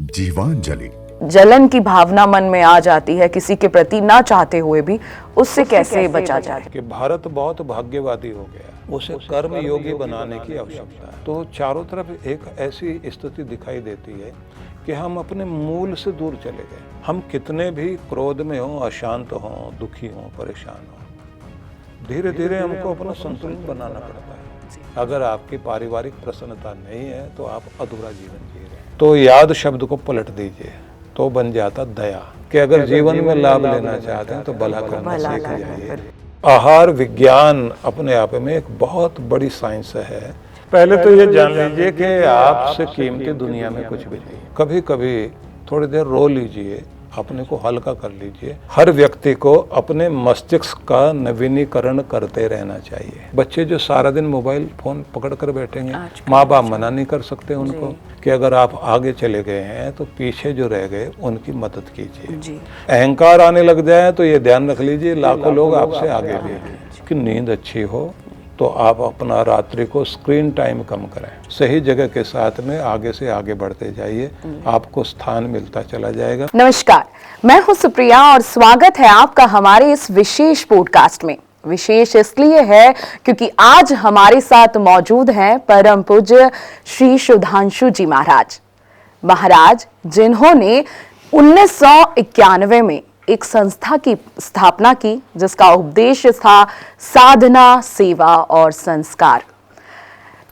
जीवांजलि। जलन की भावना मन में आ जाती है किसी के प्रति ना चाहते हुए भी, उससे कैसे बचा जाए? कि भारत बहुत भाग्यवादी हो गया, उसे कर्म योगी बनाने की आवश्यकता है। तो चारों तरफ एक ऐसी स्थिति दिखाई देती है कि हम अपने मूल से दूर चले गए। हम कितने भी क्रोध में हों, अशांत हों, दुखी हों, परेशान हों, धीरे धीरे हमको अपना संतुलन बनाना पड़ता है। अगर आपकी पारिवारिक प्रसन्नता नहीं है तो आप अधूरा जीवन जी रहे हैं। तो याद शब्द को पलट दीजिए तो बन जाता दया, कि अगर जीवन में लाभ लेना चाहते हैं तो भला करना सीख जाइए। आहार विज्ञान अपने आप में एक बहुत बड़ी साइंस है। पहले तो ये जान लीजिए कि आपसे कीमती दुनिया में कुछ भी नहीं। कभी कभी थोड़ी देर रो लीजिए, अपने को हल्का कर लीजिए। हर व्यक्ति को अपने मस्तिष्क का नवीनीकरण करते रहना चाहिए। बच्चे जो सारा दिन मोबाइल फोन पकड़ कर बैठेंगे, माँ बाप मना नहीं कर सकते उनको कि अगर आप आगे चले गए हैं तो पीछे जो रह गए उनकी मदद कीजिए। अहंकार आने लग जाए तो ये ध्यान रख लीजिए लाखों लोग आपसे आगे भी हैं। कि नींद अच्छी हो तो आप अपना रात्रि को स्क्रीन टाइम कम करें, सही जगह के साथ में आगे से आगे बढ़ते जाइए, आपको स्थान मिलता चला जाएगा। नमस्कार, मैं हूं सुप्रिया और स्वागत है आपका हमारे इस विशेष पॉडकास्ट में। विशेष इसलिए है क्योंकि आज हमारे साथ मौजूद हैं परम पूज्य श्री सुधांशु जी महाराज, जिन्होंने 1991 में एक संस्था की स्थापना की जिसका उद्देश्य था साधना, सेवा और संस्कार।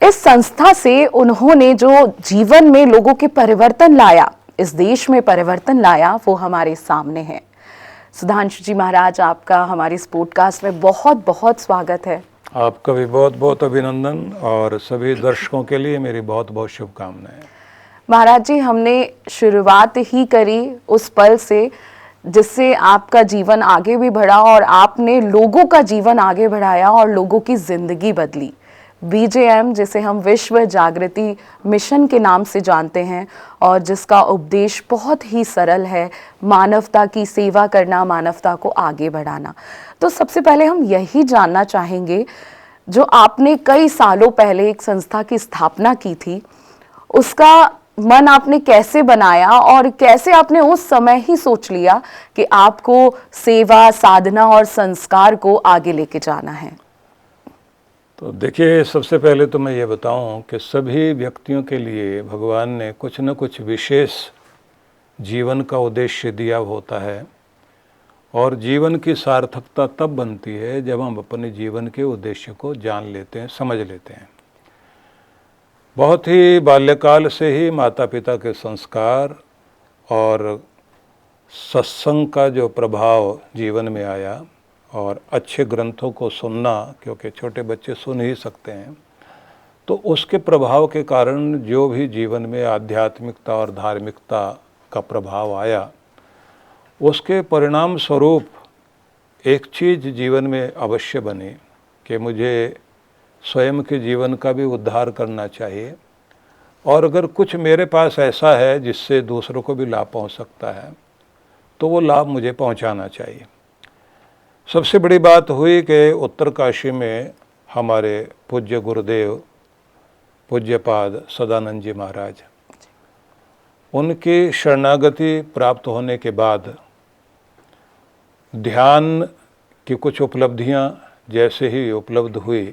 इस संस्था से उन्होंने जो जीवन में लोगों के परिवर्तन लाया, इस देश में परिवर्तन लाया, वो हमारे सामने है। सुधांशु जी महाराज, आपका हमारे इस पॉडकास्ट में बहुत बहुत स्वागत है। आपका भी बहुत बहुत अभिनंदन और सभी दर्शकों के लिए मेरी बहुत बहुत शुभकामनाएं। महाराज जी, हमने शुरुआत ही करी उस पल से जिससे आपका जीवन आगे भी बढ़ा और आपने लोगों का जीवन आगे बढ़ाया और लोगों की जिंदगी बदली। बीजेएम, जिसे हम विश्व जागृति मिशन के नाम से जानते हैं और जिसका उपदेश बहुत ही सरल है, मानवता की सेवा करना, मानवता को आगे बढ़ाना। तो सबसे पहले हम यही जानना चाहेंगे, जो आपने कई सालों पहले एक संस्था की स्थापना की थी, उसका मन आपने कैसे बनाया और कैसे आपने उस समय ही सोच लिया कि आपको सेवा, साधना और संस्कार को आगे लेके जाना है? तो देखिए, सबसे पहले तो मैं ये बताऊं कि सभी व्यक्तियों के लिए भगवान ने कुछ न कुछ विशेष जीवन का उद्देश्य दिया होता है और जीवन की सार्थकता तब बनती है जब हम अपने जीवन के उद्देश्य को जान लेते हैं, समझ लेते हैं। बहुत ही बाल्यकाल से ही माता पिता के संस्कार और सत्संग का जो प्रभाव जीवन में आया और अच्छे ग्रंथों को सुनना, क्योंकि छोटे बच्चे सुन ही सकते हैं, तो उसके प्रभाव के कारण जो भी जीवन में आध्यात्मिकता और धार्मिकता का प्रभाव आया, उसके परिणाम स्वरूप एक चीज़ जीवन में अवश्य बनी कि मुझे स्वयं के जीवन का भी उद्धार करना चाहिए और अगर कुछ मेरे पास ऐसा है जिससे दूसरों को भी लाभ पहुंच सकता है तो वो लाभ मुझे पहुंचाना चाहिए। सबसे बड़ी बात हुई कि उत्तरकाशी में हमारे पूज्य गुरुदेव पूज्यपाद सदानंद जी महाराज, उनकी शरणागति प्राप्त होने के बाद ध्यान की कुछ उपलब्धियां जैसे ही उपलब्ध हुई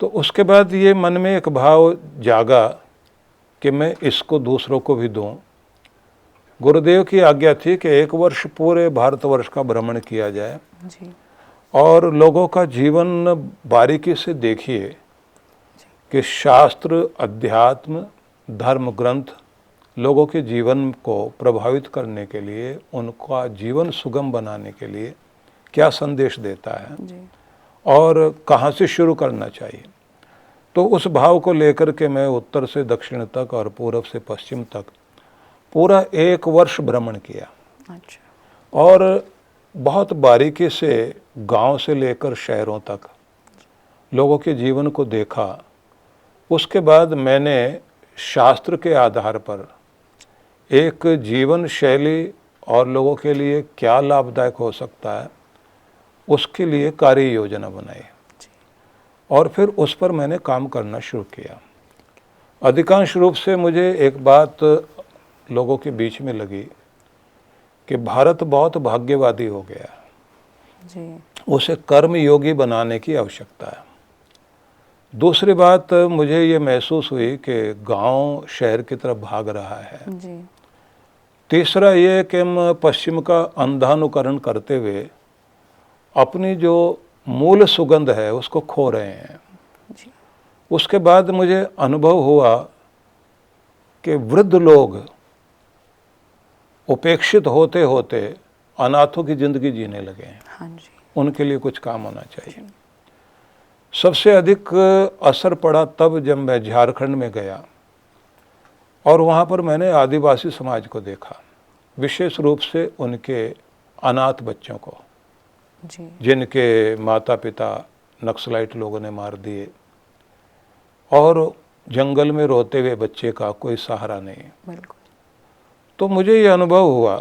तो उसके बाद ये मन में एक भाव जागा कि मैं इसको दूसरों को भी दूं। गुरुदेव की आज्ञा थी कि 1 वर्ष पूरे भारतवर्ष का भ्रमण किया जाए जी। और लोगों का जीवन बारीकी से देखिए कि शास्त्र, अध्यात्म, धर्म ग्रंथ लोगों के जीवन को प्रभावित करने के लिए, उनका जीवन सुगम बनाने के लिए क्या संदेश देता है जी। और कहाँ से शुरू करना चाहिए। तो उस भाव को लेकर के मैं उत्तर से दक्षिण तक और पूर्व से पश्चिम तक पूरा 1 वर्ष भ्रमण किया। अच्छा। और बहुत बारीकी से गांव से लेकर शहरों तक लोगों के जीवन को देखा। उसके बाद मैंने शास्त्र के आधार पर एक जीवन शैली और लोगों के लिए क्या लाभदायक हो सकता है, उसके लिए कार्य योजना बनाई और फिर उस पर मैंने काम करना शुरू किया। अधिकांश रूप से मुझे एक बात लोगों के बीच में लगी कि भारत बहुत भाग्यवादी हो गया, जी उसे कर्म योगी बनाने की आवश्यकता है। दूसरी बात मुझे ये महसूस हुई कि गांव शहर की तरफ भाग रहा है। जी तीसरा ये कि हम पश्चिम का अंधानुकरण करते हुए अपनी जो मूल सुगंध है उसको खो रहे हैं। जी उसके बाद मुझे अनुभव हुआ कि वृद्ध लोग उपेक्षित होते होते अनाथों की जिंदगी जीने लगे हैं। हाँ जी उनके लिए कुछ काम होना चाहिए। सबसे अधिक असर पड़ा तब जब मैं झारखंड में गया और वहाँ पर मैंने आदिवासी समाज को देखा, विशेष रूप से उनके अनाथ बच्चों को, जी जिनके माता पिता नक्सलाइट लोगों ने मार दिए और जंगल में रोते हुए बच्चे का कोई सहारा नहीं। बिल्कुल। तो मुझे ये अनुभव हुआ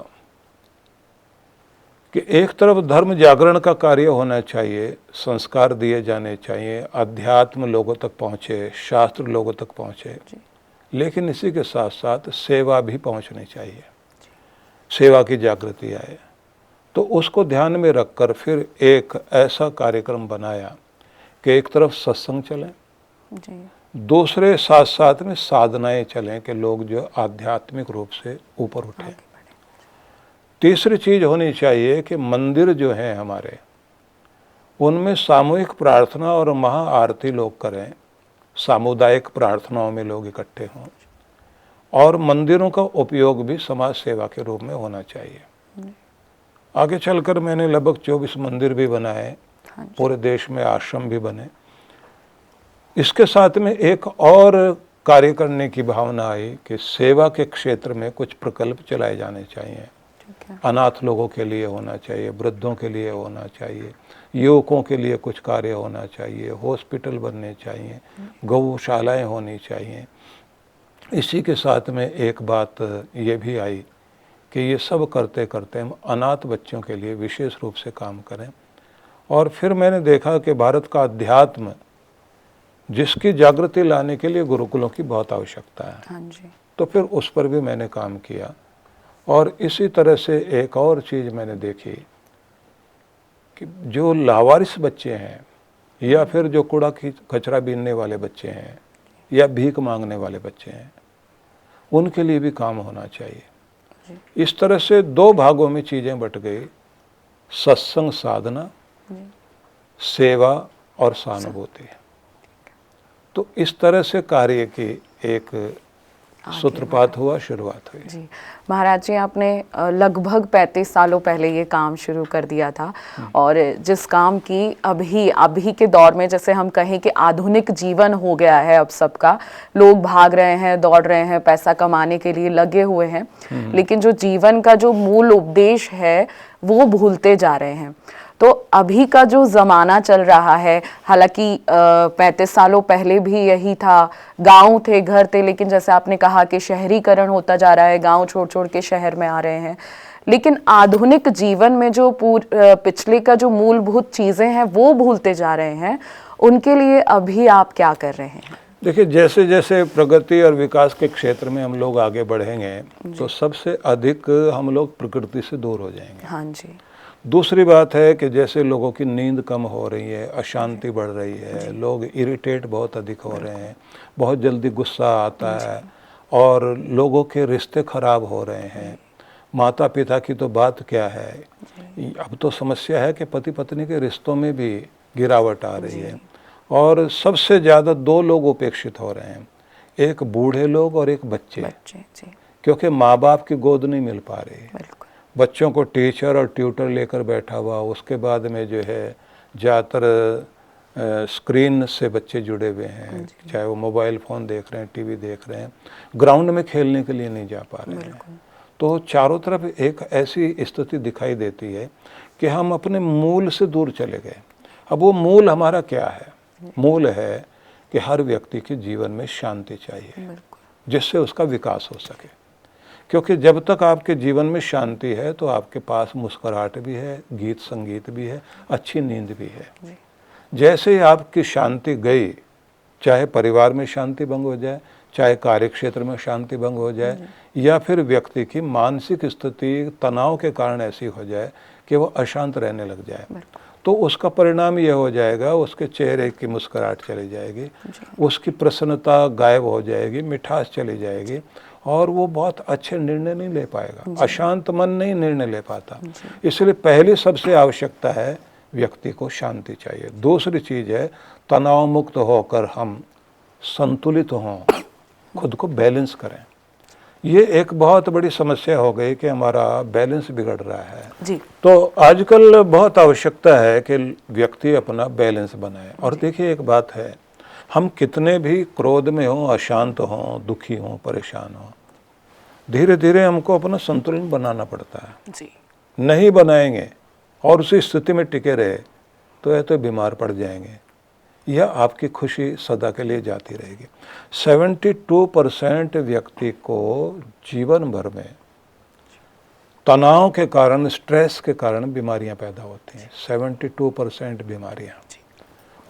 कि एक तरफ धर्म जागरण का कार्य होना चाहिए, संस्कार दिए जाने चाहिए, अध्यात्म लोगों तक पहुँचे, शास्त्र लोगों तक पहुँचे, लेकिन इसी के साथ साथ सेवा भी पहुँचनी चाहिए, सेवा की जागृति आए। तो उसको ध्यान में रखकर फिर एक ऐसा कार्यक्रम बनाया कि एक तरफ सत्संग चलें, जी दूसरे साथ साथ में साधनाएं चलें कि लोग जो आध्यात्मिक रूप से ऊपर उठें। तीसरी चीज़ होनी चाहिए कि मंदिर जो हैं हमारे, उनमें सामूहिक प्रार्थना और महाआरती लोग करें, सामुदायिक प्रार्थनाओं में लोग इकट्ठे हों, और मंदिरों का उपयोग भी समाज सेवा के रूप में होना चाहिए। आगे चलकर मैंने लगभग 24 मंदिर भी बनाए, पूरे देश में आश्रम भी बने। इसके साथ में एक और कार्य करने की भावना आई कि सेवा के क्षेत्र में कुछ प्रकल्प चलाए जाने चाहिए। अनाथ लोगों के लिए होना चाहिए, वृद्धों के लिए होना चाहिए, युवकों के लिए कुछ कार्य होना चाहिए, हॉस्पिटल बनने चाहिए, गौशालाएं होनी चाहिए। इसी के साथ में एक बात ये भी आई कि ये सब करते करते हम अनाथ बच्चों के लिए विशेष रूप से काम करें। और फिर मैंने देखा कि भारत का अध्यात्म, जिसकी जागृति लाने के लिए गुरुकुलों की बहुत आवश्यकता है। हाँ जी। तो फिर उस पर भी मैंने काम किया। और इसी तरह से एक और चीज़ मैंने देखी कि जो लावारिस बच्चे हैं या फिर जो कूड़ा कचरा बीनने वाले बच्चे हैं या भीख मांगने वाले बच्चे हैं, उनके लिए भी काम होना चाहिए। इस तरह से दो भागों में चीज़ें बट गई, सत्संग साधना, सेवा और सहानुभूति। तो इस तरह से कार्य की एक सूत्रपात हुआ, शुरुआत हुई। जी महाराज जी, आपने लगभग 35 सालों पहले ये काम शुरू कर दिया था, और जिस काम की अभी के दौर में, जैसे हम कहें कि आधुनिक जीवन हो गया है, अब सबका, लोग भाग रहे हैं, दौड़ रहे हैं, पैसा कमाने के लिए लगे हुए हैं, लेकिन जो जीवन का जो मूल उपदेश है वो भूलते जा रहे हैं। तो अभी का जो ज़माना चल रहा है, हालांकि 35 सालों पहले भी यही था, गांव थे, घर थे, लेकिन जैसे आपने कहा कि शहरीकरण होता जा रहा है, गांव छोड़ छोड़ के शहर में आ रहे हैं, लेकिन आधुनिक जीवन में जो पिछले का जो मूलभूत चीज़ें हैं वो भूलते जा रहे हैं, उनके लिए अभी आप क्या कर रहे हैं? देखिए, जैसे जैसे प्रगति और विकास के क्षेत्र में हम लोग आगे बढ़ेंगे तो सबसे अधिक हम लोग प्रकृति से दूर हो जाएंगे। हाँ जी। दूसरी बात है कि जैसे लोगों की नींद कम हो रही है, अशांति बढ़ रही है, लोग इरिटेट बहुत अधिक हो रहे हैं, बहुत जल्दी गुस्सा आता है, और लोगों के रिश्ते खराब हो रहे हैं। माता पिता की तो बात क्या है, अब तो समस्या है कि पति पत्नी के रिश्तों में भी गिरावट आ रही है, और सबसे ज़्यादा दो लोग उपेक्षित हो रहे हैं, एक बूढ़े लोग और एक बच्चे, क्योंकि माँ बाप की गोद नहीं मिल पा रही। बच्चों को टीचर और ट्यूटर लेकर बैठा हुआ, उसके बाद में जो है ज़्यादातर स्क्रीन से बच्चे जुड़े हुए हैं, चाहे वो मोबाइल फ़ोन देख रहे हैं, टीवी देख रहे हैं, ग्राउंड में खेलने के लिए नहीं जा पा रहे हैं। तो चारों तरफ एक ऐसी स्थिति दिखाई देती है कि हम अपने मूल से दूर चले गए। अब वो मूल हमारा क्या है? मूल है कि हर व्यक्ति के जीवन में शांति चाहिए, जिससे उसका विकास हो सके। क्योंकि जब तक आपके जीवन में शांति है तो आपके पास मुस्कुराहट भी है, गीत संगीत भी है, अच्छी नींद भी है। जैसे ही आपकी शांति गई चाहे परिवार में शांति भंग हो जाए, चाहे कार्य क्षेत्र में शांति भंग हो जाए, या फिर व्यक्ति की मानसिक स्थिति तनाव के कारण ऐसी हो जाए कि वो अशांत रहने लग जाए, तो उसका परिणाम ये हो जाएगा, उसके चेहरे की मुस्कुराहट चली जाएगी, उसकी प्रसन्नता गायब हो जाएगी, मिठास चली जाएगी, और वो बहुत अच्छे निर्णय नहीं ले पाएगा। अशांत मन नहीं निर्णय ले पाता। इसलिए पहली सबसे आवश्यकता है व्यक्ति को शांति चाहिए। दूसरी चीज़ है तनाव मुक्त होकर हम संतुलित हों, खुद को बैलेंस करें। ये एक बहुत बड़ी समस्या हो गई कि हमारा बैलेंस बिगड़ रहा है जी। तो आजकल बहुत आवश्यकता है कि व्यक्ति अपना बैलेंस बनाए। और देखिए एक बात है, हम कितने भी क्रोध में हों, अशांत हों, दुखी हों, परेशान हों, धीरे धीरे हमको अपना संतुलन बनाना पड़ता है जी। नहीं नहीं बनाएंगे और उसी स्थिति में टिके रहे तो या तो बीमार पड़ जाएंगे या आपकी खुशी सदा के लिए जाती रहेगी। 72% व्यक्ति को जीवन भर में तनाव के कारण, स्ट्रेस के कारण बीमारियां पैदा होती हैं। 72% बीमारियां,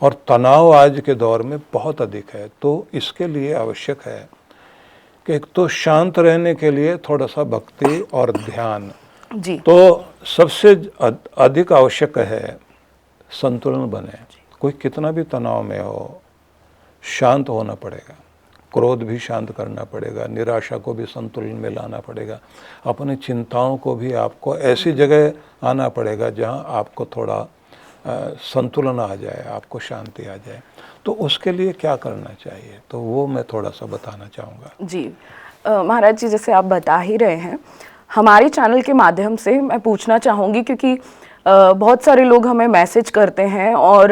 और तनाव आज के दौर में बहुत अधिक है। तो इसके लिए आवश्यक है कि एक तो शांत रहने के लिए थोड़ा सा भक्ति और ध्यान, जी। तो सबसे अधिक आवश्यक है संतुलन बने। कोई कितना भी तनाव में हो, शांत होना पड़ेगा, क्रोध भी शांत करना पड़ेगा, निराशा को भी संतुलन में लाना पड़ेगा, अपनी चिंताओं को भी आपको ऐसी जगह आना पड़ेगा जहां आपको थोड़ा संतुलन आ जाए, आपको शांति आ जाए। तो उसके लिए क्या करना चाहिए, तो वो मैं थोड़ा सा बताना चाहूँगा। जी महाराज जी, जैसे आप बता ही रहे हैं, हमारे चैनल के माध्यम से मैं पूछना चाहूँगी, क्योंकि बहुत सारे लोग हमें मैसेज करते हैं और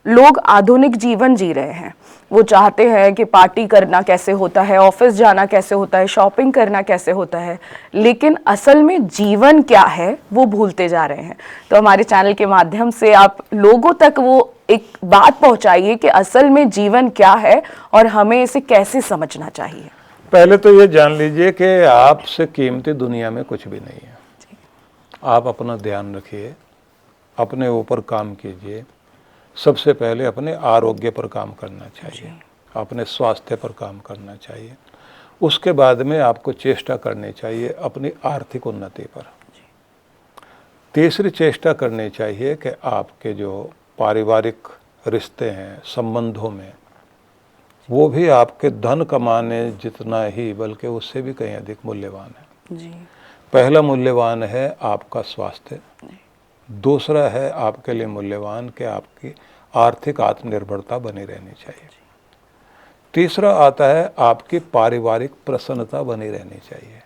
लोग आधुनिक जीवन जी रहे हैं। वो चाहते हैं कि पार्टी करना कैसे होता है, ऑफिस जाना कैसे होता है, शॉपिंग करना कैसे होता है, लेकिन असल में जीवन क्या है वो भूलते जा रहे हैं। तो हमारे चैनल के माध्यम से आप लोगों तक वो एक बात पहुंचाइए कि असल में जीवन क्या है और हमें इसे कैसे समझना चाहिए। पहले तो ये जान लीजिए कि आपसे कीमती दुनिया में कुछ भी नहीं है। आप अपना ध्यान रखिए, अपने ऊपर काम कीजिए। सबसे पहले अपने आरोग्य पर काम करना चाहिए, अपने स्वास्थ्य पर काम करना चाहिए। उसके बाद में आपको चेष्टा करनी चाहिए अपनी आर्थिक उन्नति पर। तीसरी चेष्टा करनी चाहिए कि आपके जो पारिवारिक रिश्ते हैं, संबंधों में, वो भी आपके धन कमाने जितना ही बल्कि उससे भी कहीं अधिक मूल्यवान है। जी। पहला मूल्यवान है आपका स्वास्थ्य, दूसरा है आपके लिए मूल्यवान कि आपकी आर्थिक आत्मनिर्भरता बनी रहनी चाहिए, तीसरा आता है आपकी पारिवारिक प्रसन्नता बनी रहनी चाहिए।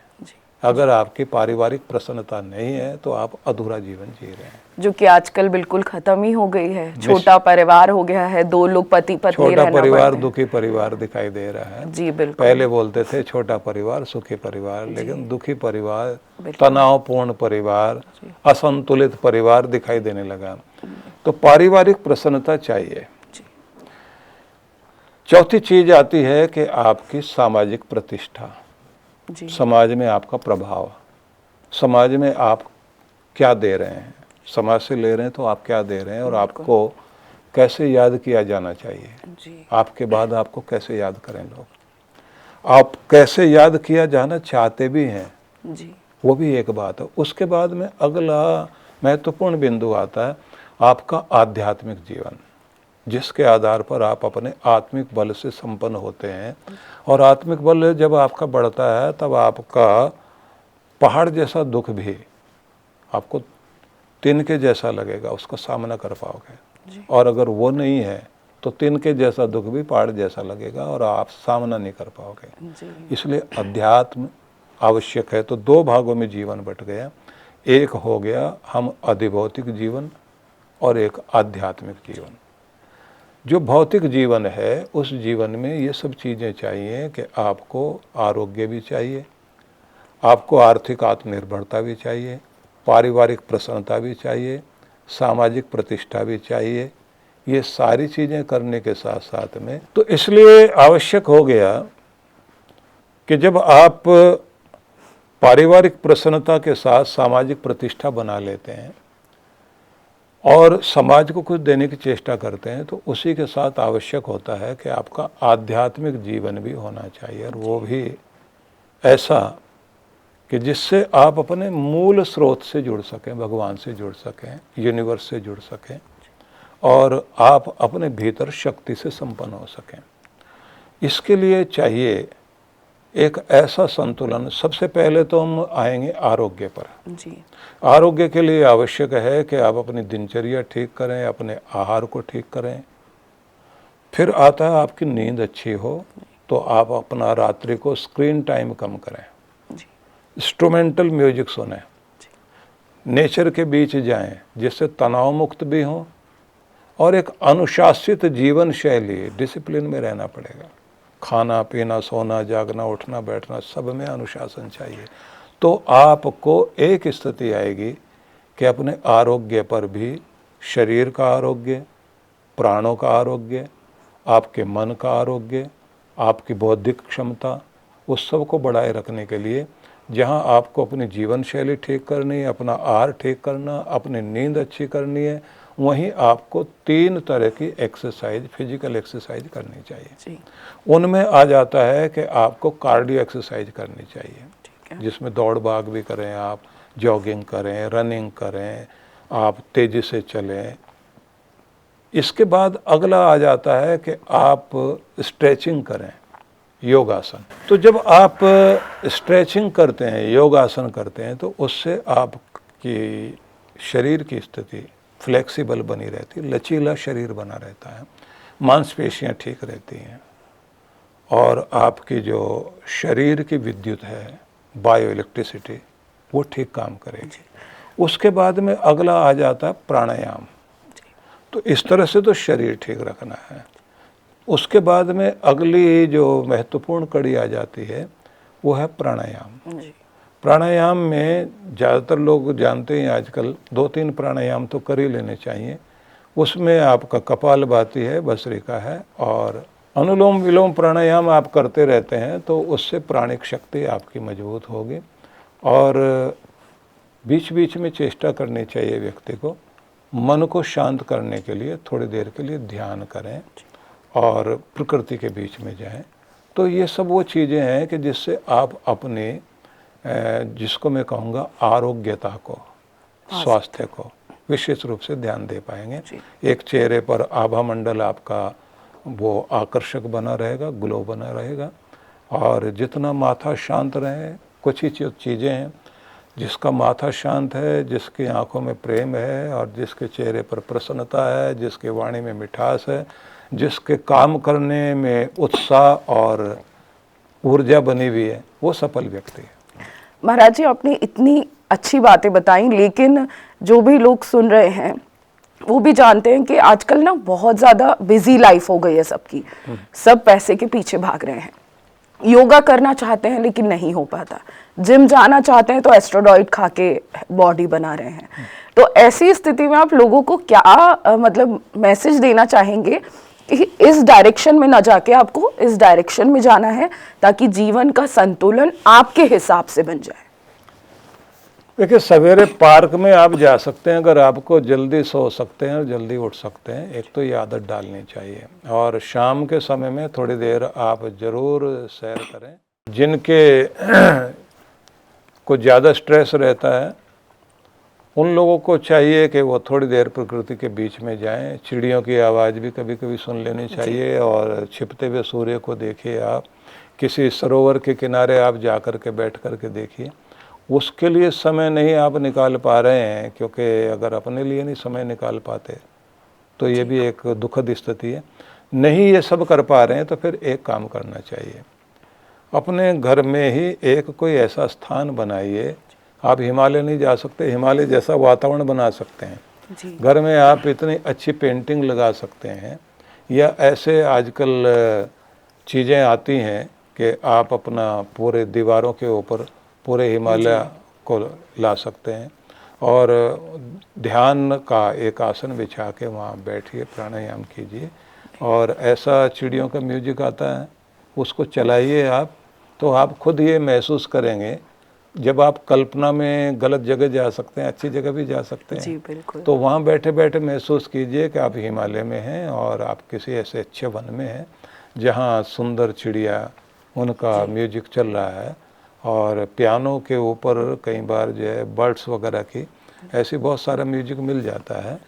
अगर आपकी पारिवारिक प्रसन्नता नहीं है तो आप अधूरा जीवन जी रहे हैं, जो कि आजकल बिल्कुल खत्म ही हो गई है। छोटा परिवार हो गया है, 2 लोग पति पत्नी छोटा रहना परिवार पड़ते हैं। दुखी परिवार दिखाई दे रहा है। जी बिल्कुल। पहले बोलते थे छोटा परिवार सुखी परिवार, लेकिन दुखी परिवार, तनावपूर्ण परिवार, असंतुलित परिवार दिखाई देने लगा। तो पारिवारिक प्रसन्नता चाहिए। चौथी चीज आती है कि आपकी सामाजिक प्रतिष्ठा, जी। समाज में आपका प्रभाव, समाज में आप क्या दे रहे हैं, समाज से ले रहे हैं तो आप क्या दे रहे हैं, और आपको कैसे याद किया जाना चाहिए, जी। आपके बाद आपको कैसे याद करें लोग, आप कैसे याद किया जाना चाहते भी हैं, जी। वो भी एक बात है। उसके बाद में अगला महत्वपूर्ण बिंदु आता है आपका आध्यात्मिक जीवन, जिसके आधार पर आप अपने आत्मिक बल से संपन्न होते हैं। और आत्मिक बल जब आपका बढ़ता है तब आपका पहाड़ जैसा दुख भी आपको तिनके जैसा लगेगा, उसका सामना कर पाओगे। और अगर वो नहीं है तो तिनके जैसा दुख भी पहाड़ जैसा लगेगा और आप सामना नहीं कर पाओगे। इसलिए अध्यात्म आवश्यक है। तो 2 भागों में जीवन बट गया, एक हो गया हम अधिभौतिक जीवन और एक आध्यात्मिक जीवन। जो भौतिक जीवन है उस जीवन में ये सब चीज़ें चाहिए कि आपको आरोग्य भी चाहिए, आपको आर्थिक आत्मनिर्भरता भी चाहिए, पारिवारिक प्रसन्नता भी चाहिए, सामाजिक प्रतिष्ठा भी चाहिए। ये सारी चीज़ें करने के साथ साथ में तो इसलिए आवश्यक हो गया कि जब आप पारिवारिक प्रसन्नता के साथ सामाजिक प्रतिष्ठा बना लेते हैं और समाज को कुछ देने की चेष्टा करते हैं, तो उसी के साथ आवश्यक होता है कि आपका आध्यात्मिक जीवन भी होना चाहिए, और वो भी ऐसा कि जिससे आप अपने मूल स्रोत से जुड़ सकें, भगवान से जुड़ सकें, यूनिवर्स से जुड़ सकें, और आप अपने भीतर शक्ति से संपन्न हो सकें। इसके लिए चाहिए एक ऐसा संतुलन। सबसे पहले तो हम आएंगे आरोग्य पर। जी। आरोग्य के लिए आवश्यक है कि आप अपनी दिनचर्या ठीक करें, अपने आहार को ठीक करें। फिर आता है आपकी नींद अच्छी हो, तो आप अपना रात्रि को स्क्रीन टाइम कम करें, इंस्ट्रूमेंटल म्यूजिक सुने, नेचर के बीच जाएं, जिससे तनाव मुक्त भी हों, और एक अनुशासित जीवन शैली, डिसिप्लिन में रहना पड़ेगा। खाना पीना, सोना जागना, उठना बैठना, सब में अनुशासन चाहिए। तो आपको एक स्थिति आएगी कि अपने आरोग्य पर भी, शरीर का आरोग्य, प्राणों का आरोग्य, आपके मन का आरोग्य, आपकी बौद्धिक क्षमता, उस सब को बढ़ाए रखने के लिए जहाँ आपको अपनी जीवन शैली ठीक करनी है, अपना आहार ठीक करना, अपनी नींद अच्छी करनी है, वहीं आपको 3 तरह की एक्सरसाइज, फिजिकल एक्सरसाइज करनी चाहिए। उनमें आ जाता है कि आपको कार्डियो एक्सरसाइज करनी चाहिए, जिसमें दौड़ भाग भी करें, आप जॉगिंग करें, रनिंग करें, आप तेज़ी से चलें। इसके बाद अगला आ जाता है कि आप स्ट्रेचिंग करें, योगासन। तो जब आप स्ट्रेचिंग करते हैं, योगासन करते हैं, तो उससे आपकी शरीर की स्थिति फ्लेक्सिबल बनी रहती है, लचीला शरीर बना रहता है, मांसपेशियां ठीक रहती हैं, और आपकी जो शरीर की विद्युत है, बायो इलेक्ट्रिसिटी, वो ठीक काम करेगी। उसके बाद में अगला आ जाता है प्राणायाम। तो इस तरह से तो शरीर ठीक रखना है। उसके बाद में अगली जो महत्वपूर्ण कड़ी आ जाती है, वो है प्राणायाम। प्राणायाम में ज़्यादातर लोग जानते हैं आजकल 2-3 प्राणायाम तो कर ही लेने चाहिए। उसमें आपका कपालभाति है, भस्त्रिका है, और अनुलोम विलोम प्राणायाम आप करते रहते हैं, तो उससे प्राणिक शक्ति आपकी मजबूत होगी। और बीच बीच में चेष्टा करनी चाहिए व्यक्ति को, मन को शांत करने के लिए थोड़ी देर के लिए ध्यान करें और प्रकृति के बीच में जाएं। तो ये सब वो चीज़ें हैं कि जिससे आप अपने जिसको मैं कहूँगा आरोग्यता को, स्वास्थ्य को विशेष रूप से ध्यान दे पाएंगे। एक चेहरे पर आभा मंडल आपका वो आकर्षक बना रहेगा, ग्लो बना रहेगा, और जितना माथा शांत रहे, कुछ ही चीज़ें हैं, जिसका माथा शांत है, जिसकी आंखों में प्रेम है, और जिसके चेहरे पर प्रसन्नता है, जिसके वाणी में मिठास है, जिसके काम करने में उत्साह और ऊर्जा बनी हुई है, वो सफल व्यक्ति है। महाराज जी, आपने इतनी अच्छी बातें बताई, लेकिन जो भी लोग सुन रहे हैं वो भी जानते हैं कि आजकल ना बहुत ज़्यादा बिजी लाइफ हो गई है सबकी, सब पैसे के पीछे भाग रहे हैं, योगा करना चाहते हैं लेकिन नहीं हो पाता, जिम जाना चाहते हैं तो एस्ट्रोडॉइड खा के बॉडी बना रहे हैं। तो ऐसी स्थिति में आप लोगों को क्या मतलब मैसेज देना चाहेंगे कि इस डायरेक्शन में ना जाके आपको इस डायरेक्शन में जाना है, ताकि जीवन का संतुलन आपके हिसाब से बन जाए? देखिए, सवेरे पार्क में आप जा सकते हैं अगर आपको जल्दी सो सकते हैं और जल्दी उठ सकते हैं, एक तो ये आदत डालनी चाहिए। और शाम के समय में थोड़ी देर आप ज़रूर सैर करें। जिनके को ज़्यादा स्ट्रेस रहता है, उन लोगों को चाहिए कि वो थोड़ी देर प्रकृति के बीच में जाएं, चिड़ियों की आवाज़ भी कभी कभी सुन लेनी चाहिए, और छिपते हुए सूर्य को देखिए। आप किसी सरोवर के किनारे आप जा कर के बैठ कर के देखिए। उसके लिए समय नहीं आप निकाल पा रहे हैं, क्योंकि अगर अपने लिए नहीं समय निकाल पाते तो ये भी एक दुखद स्थिति है। नहीं ये सब कर पा रहे हैं तो फिर एक काम करना चाहिए, अपने घर में ही एक कोई ऐसा स्थान बनाइए। आप हिमालय नहीं जा सकते, हिमालय जैसा वातावरण बना सकते हैं। घर में आप इतनी अच्छी पेंटिंग लगा सकते हैं, या ऐसे आजकल चीज़ें आती हैं कि आप अपना पूरे दीवारों के ऊपर पूरे हिमालय को ला सकते हैं, और ध्यान का एक आसन बिछा के वहाँ बैठिए, प्राणायाम कीजिए, और ऐसा चिड़ियों का म्यूजिक आता है उसको चलाइए आप, तो आप खुद ये महसूस करेंगे जब आप कल्पना में गलत जगह जा सकते हैं, अच्छी जगह भी जा सकते हैं। जी बिल्कुल। तो वहाँ बैठे बैठे महसूस कीजिए कि आप हिमालय में हैं और आप किसी ऐसे अच्छे वन में हैं जहाँ सुंदर चिड़िया, उनका म्यूजिक चल रहा है, और पियानो के ऊपर कई बार जो है बर्ड्स वगैरह की ऐसी बहुत सारा म्यूजिक मिल जाता है,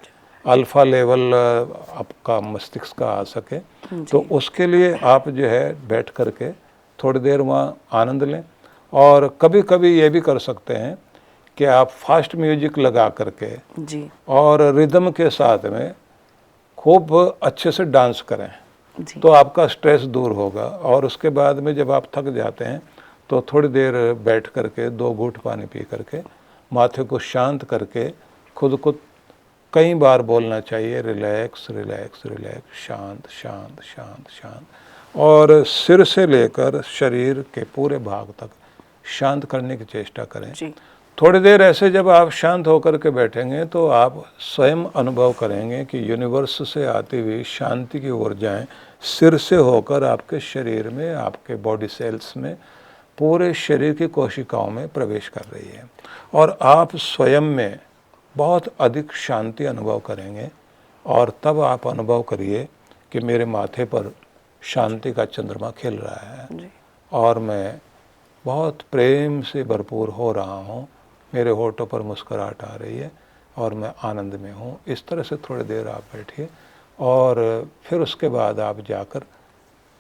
अल्फ़ा लेवल आपका मस्तिष्क का आ सके। तो उसके लिए आप जो है बैठ करके थोड़ी देर वहाँ आनंद लें। और कभी कभी ये भी कर सकते हैं कि आप फास्ट म्यूजिक लगा करके जी और रिदम के साथ में खूब अच्छे से डांस करें, जी तो आपका स्ट्रेस दूर होगा। और उसके बाद में जब आप थक जाते हैं तो थोड़ी देर बैठ करके 2 घूंट पानी पी करके माथे को शांत करके खुद को कई बार बोलना चाहिए, रिलैक्स रिलैक्स रिलैक्स, शांत शांत शांत शांत, और सिर से लेकर शरीर के पूरे भाग तक शांत करने की चेष्टा करें। जी थोड़ी देर ऐसे जब आप शांत होकर के बैठेंगे तो आप स्वयं अनुभव करेंगे कि यूनिवर्स से आती हुई शांति की ऊर्जाएं सिर से होकर आपके शरीर में, आपके बॉडी सेल्स में, पूरे शरीर की कोशिकाओं में प्रवेश कर रही है, और आप स्वयं में बहुत अधिक शांति अनुभव करेंगे। और तब आप अनुभव करिए कि मेरे माथे पर शांति का चंद्रमा खिल रहा है जी और मैं बहुत प्रेम से भरपूर हो रहा हूँ, मेरे होठों पर मुस्कुराहट आ रही है और मैं आनंद में हूँ। इस तरह से थोड़ी देर आप बैठिए और फिर उसके बाद आप जाकर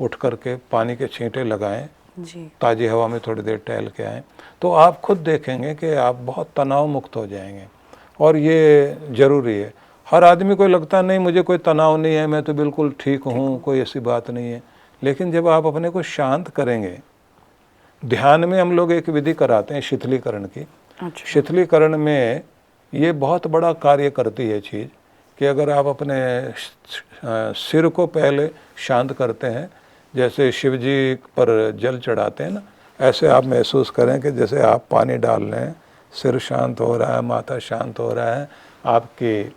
उठ कर के पानी के छींटे लगाएं, जी ताज़ी हवा में थोड़ी देर टहल के आएँ, तो आप खुद देखेंगे कि आप बहुत तनाव मुक्त हो जाएंगे। और ये ज़रूरी है। हर आदमी को लगता नहीं मुझे कोई तनाव नहीं है, मैं तो बिल्कुल ठीक हूँ, कोई ऐसी बात नहीं है। लेकिन जब आप अपने को शांत करेंगे, ध्यान में हम लोग एक विधि कराते हैं शिथिलीकरण की। अच्छा शिथिलीकरण में ये बहुत बड़ा कार्य करती है चीज़ कि अगर आप अपने सिर को पहले शांत करते हैं, जैसे शिव जी पर जल चढ़ाते हैं ना, ऐसे आप महसूस करें कि जैसे आप पानी डाल रहे हैं, सिर शांत हो रहा है, माथा शांत हो रहा है, आपकी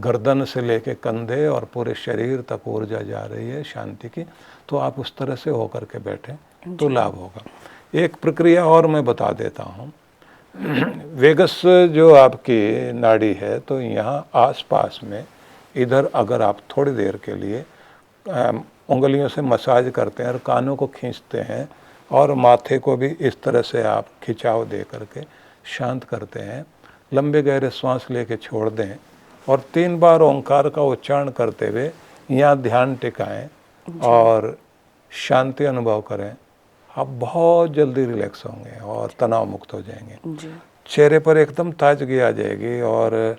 गर्दन से लेके कंधे और पूरे शरीर तक ऊर्जा जा रही है शांति की। तो आप उस तरह से होकर के बैठें तो लाभ होगा। एक प्रक्रिया और मैं बता देता हूँ। वेगस जो आपकी नाड़ी है, तो यहाँ आसपास में इधर अगर आप थोड़ी देर के लिए उंगलियों से मसाज करते हैं और कानों को खींचते हैं और माथे को भी इस तरह से आप खिंचाव दे करके शांत करते हैं, लंबे गहरे सांस लेके छोड़ दें और 3 बार ओंकार का उच्चारण करते हुए यहाँ ध्यान टिकाएं और शांति अनुभव करें, आप बहुत जल्दी रिलैक्स होंगे और तनाव मुक्त हो जाएंगे। जी चेहरे पर एकदम ताजगी आ जाएगी और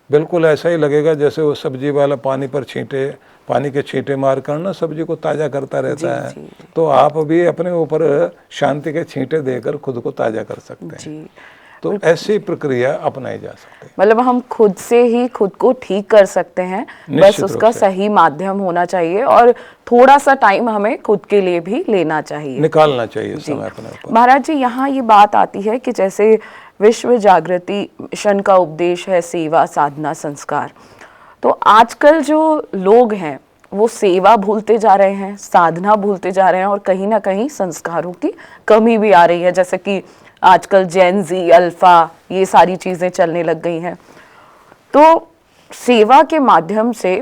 बिल्कुल ऐसा ही लगेगा जैसे वो सब्जी वाला पानी के छींटे मार कर ना सब्जी को ताज़ा करता रहता है। जी। तो आप भी अपने ऊपर शांति के छींटे देकर खुद को ताज़ा कर सकते हैं। जी तो ऐसी प्रक्रिया अपनाई जा सकती है। मतलब हम खुद से ही खुद को ठीक कर सकते हैं, बस निश्चित उसका रूप से। सही माध्यम होना चाहिए और थोड़ा सा टाइम हमें खुद के लिए भी लेना चाहिए, निकालना चाहिए समय अपने ऊपर। महाराज जी यहाँ ये बात आती है कि जैसे विश्व जागृति मिशन का उपदेश है सेवा साधना संस्कार, तो आजकल जो लोग हैं वो सेवा भूलते जा रहे हैं, साधना भूलते जा रहे हैं और कहीं ना कहीं संस्कारों की कमी भी आ रही है, जैसे कि आजकल जेन जी, अल्फा, ये सारी चीजें चलने लग गई हैं। तो सेवा के माध्यम से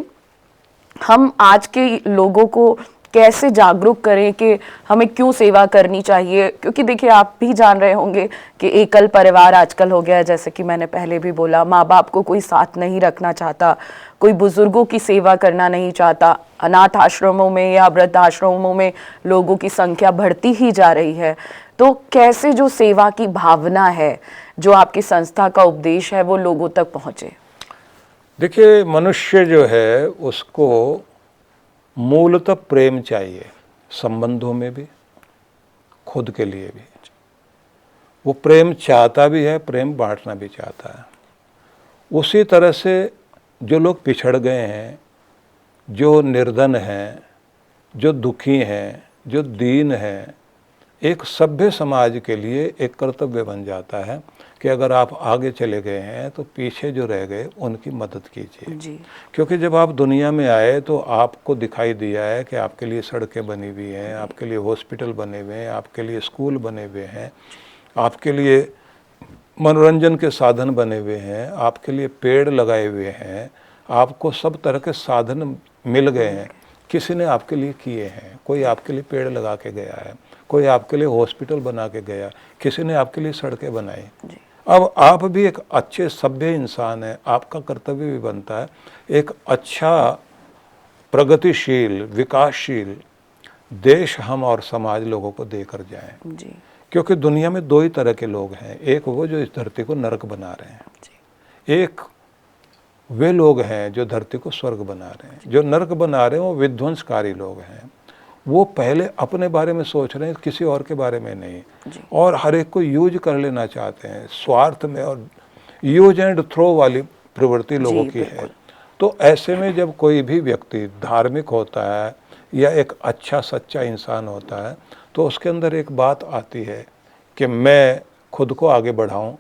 हम आज के लोगों को कैसे जागरूक करें कि हमें क्यों सेवा करनी चाहिए, क्योंकि देखिए आप भी जान रहे होंगे कि एकल परिवार आजकल हो गया है, जैसे कि मैंने पहले भी बोला, माँ बाप को कोई साथ नहीं रखना चाहता, कोई बुजुर्गों की सेवा करना नहीं चाहता, अनाथ आश्रमों में या वृद्ध आश्रमों में लोगों की संख्या बढ़ती ही जा रही है। तो कैसे जो सेवा की भावना है, जो आपकी संस्था का उपदेश है, वो लोगों तक पहुँचे? देखिए, मनुष्य जो है उसको मूलतः प्रेम चाहिए, संबंधों में भी, खुद के लिए भी। वो प्रेम चाहता भी है, प्रेम बांटना भी चाहता है। उसी तरह से जो लोग पिछड़ गए हैं, जो निर्धन हैं, जो दुखी हैं, जो दीन हैं, एक सभ्य समाज के लिए एक कर्तव्य बन जाता है कि अगर आप आगे चले गए हैं तो पीछे जो रह गए उनकी मदद कीजिए। जी क्योंकि जब आप दुनिया में आए तो आपको दिखाई दिया है कि आपके लिए सड़कें बनी हुई हैं, आपके लिए हॉस्पिटल बने हुए हैं, आपके लिए स्कूल बने हुए हैं, आपके लिए मनोरंजन के साधन बने हुए हैं, आपके लिए पेड़ लगाए हुए हैं, आपको सब तरह के साधन मिल गए हैं, किसी ने आपके लिए किए हैं। कोई आपके लिए पेड़ लगा के गया है, कोई आपके लिए हॉस्पिटल बना के गया, किसी ने आपके लिए सड़कें बनाई। अब आप भी एक अच्छे सभ्य इंसान हैं, आपका कर्तव्य भी बनता है एक अच्छा प्रगतिशील विकासशील देश हम और समाज लोगों को देकर जाएं। जी क्योंकि दुनिया में दो ही तरह के लोग हैं, एक वो जो इस धरती को नरक बना रहे हैं, एक वे लोग हैं जो धरती को स्वर्ग बना रहे हैं। जो नरक बना रहे हैं वो विध्वंसकारी लोग हैं, वो पहले अपने बारे में सोच रहे हैं, किसी और के बारे में नहीं, और हर एक को यूज कर लेना चाहते हैं स्वार्थ में, और यूज एंड थ्रो वाली प्रवृत्ति लोगों की है। तो ऐसे में जब कोई भी व्यक्ति धार्मिक होता है या एक अच्छा सच्चा इंसान होता है तो उसके अंदर एक बात आती है कि मैं खुद को आगे बढ़ाऊं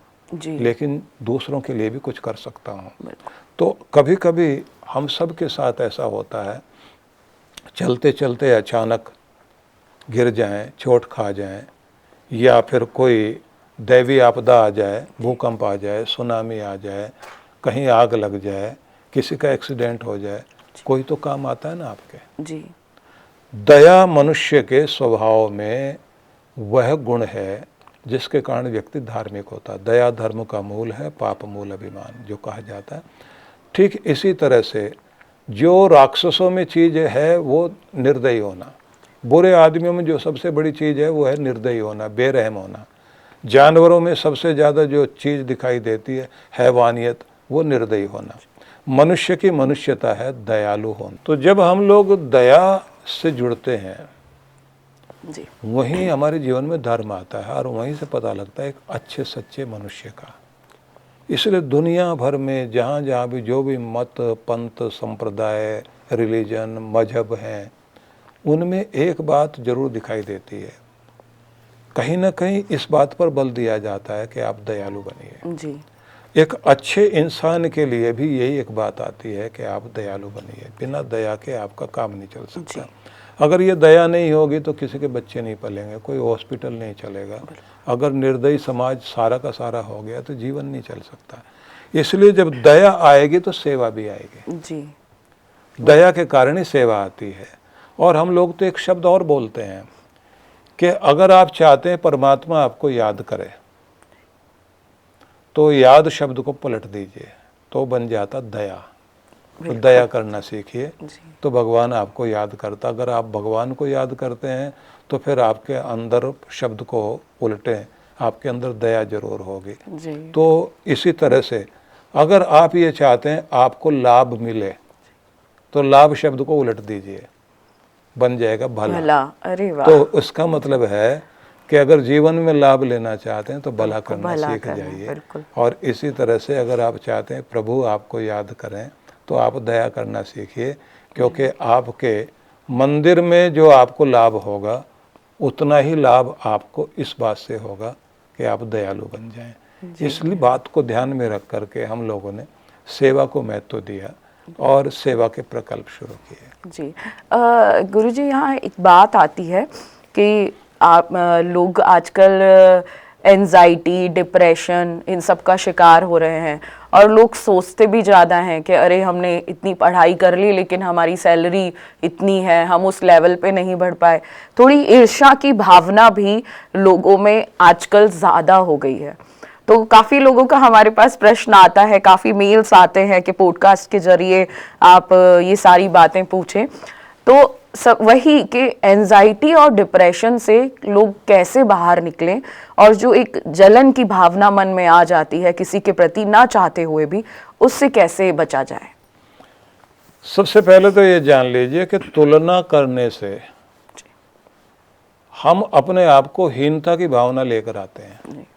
लेकिन दूसरों के लिए भी कुछ कर सकता हूं। तो कभी कभी हम सब के साथ ऐसा होता है, चलते चलते अचानक गिर जाएं, चोट खा जाएं, या फिर कोई दैवी आपदा आ जाए, भूकंप आ जाए, सुनामी आ जाए, कहीं आग लग जाए, किसी का एक्सीडेंट हो जाए, कोई तो काम आता है ना आपके। जी दया मनुष्य के स्वभाव में वह गुण है जिसके कारण व्यक्ति धार्मिक होता है। दया धर्म का मूल है, पाप मूल अभिमान जो कहा जाता है। ठीक इसी तरह से जो राक्षसों में चीज़ है वो निर्दयी होना, बुरे आदमियों में जो सबसे बड़ी चीज़ है वो है निर्दयी होना, बेरहम होना। जानवरों में सबसे ज़्यादा जो चीज़ दिखाई देती है हैवानियत, वो निर्दयी होना। मनुष्य की मनुष्यता है दयालु होना। तो जब हम लोग दया से जुड़ते हैं जी वहीं हमारे जीवन में धर्म आता है और वहीं से पता लगता है एक अच्छे सच्चे मनुष्य का। इसलिए दुनिया भर में जहाँ जहाँ भी जो भी मत पंथ संप्रदाय रिलीजन मजहब हैं उनमें एक बात जरूर दिखाई देती है, कहीं ना कहीं इस बात पर बल दिया जाता है कि आप दयालु बनिए। जी एक अच्छे इंसान के लिए भी यही एक बात आती है कि आप दयालु बनिए। बिना दया के आपका काम नहीं चल सकता। अगर ये दया नहीं होगी तो किसी के बच्चे नहीं पलेंगे, कोई हॉस्पिटल नहीं चलेगा। अगर निर्दयी समाज सारा का सारा हो गया तो जीवन नहीं चल सकता। इसलिए जब दया आएगी तो सेवा भी आएगी। जी दया के कारण ही सेवा आती है। और हम लोग तो एक शब्द और बोलते हैं कि अगर आप चाहते हैं परमात्मा आपको याद करे तो याद शब्द को पलट दीजिए तो बन जाता दया। तो दया करना सीखिए तो भगवान आपको याद करता। अगर आप भगवान को याद करते हैं तो फिर आपके अंदर शब्द को उल्टें, आपके अंदर दया जरूर होगी। तो इसी तरह से अगर आप ये चाहते हैं आपको लाभ मिले तो लाभ शब्द को उलट दीजिए, बन जाएगा भला। अरे वाह। तो उसका मतलब है कि अगर जीवन में लाभ लेना चाहते हैं तो भला करना सीख जाइए। और इसी तरह से अगर आप चाहते हैं प्रभु आपको याद करें तो आप दया करना सीखिए, क्योंकि आपके मंदिर में जो आपको लाभ होगा उतना ही लाभ आपको इस बात से होगा कि आप दयालु बन जाएं। इसलिए बात को ध्यान में रख करके हम लोगों ने सेवा को महत्व दिया और सेवा के प्रकल्प शुरू किए। जी गुरुजी, यहाँ एक बात आती है कि आप लोग आजकल एंजाइटी डिप्रेशन इन सब का शिकार हो रहे हैं और लोग सोचते भी ज़्यादा हैं कि अरे हमने इतनी पढ़ाई कर ली लेकिन हमारी सैलरी इतनी है, हम उस लेवल पे नहीं बढ़ पाए। थोड़ी ईर्ष्या की भावना भी लोगों में आजकल ज़्यादा हो गई है। तो काफ़ी लोगों का हमारे पास प्रश्न आता है, काफ़ी मेल्स आते हैं कि पॉडकास्ट के जरिए आप ये सारी बातें पूछें। तो सब वही कि एंजाइटी और डिप्रेशन से लोग कैसे बाहर निकलें और जो एक जलन की भावना मन में आ जाती है किसी के प्रति ना चाहते हुए भी, उससे कैसे बचा जाए? सबसे पहले तो ये जान लीजिए कि तुलना करने से हम अपने आप को हीनता की भावना लेकर आते हैं।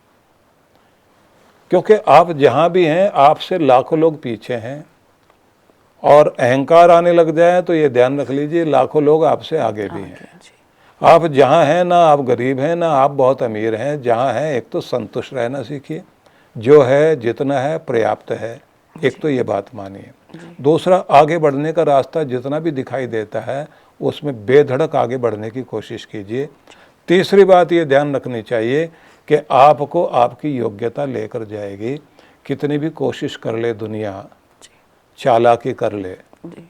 क्योंकि आप जहाँ भी हैं आपसे लाखों लोग पीछे हैं और अहंकार आने लग जाए तो ये ध्यान रख लीजिए लाखों लोग आपसे आगे भी हैं। आप जहाँ हैं ना आप गरीब हैं ना आप बहुत अमीर हैं, जहाँ हैं एक तो संतुष्ट रहना सीखिए, जो है जितना है पर्याप्त है, एक तो ये बात मानिए। दूसरा, आगे बढ़ने का रास्ता जितना भी दिखाई देता है उसमें बेधड़क आगे बढ़ने की कोशिश कीजिए। तीसरी बात ये ध्यान रखनी चाहिए कि आपको आपकी योग्यता लेकर जाएगी। कितनी भी कोशिश कर ले दुनिया, चालाकी कर ले, जी,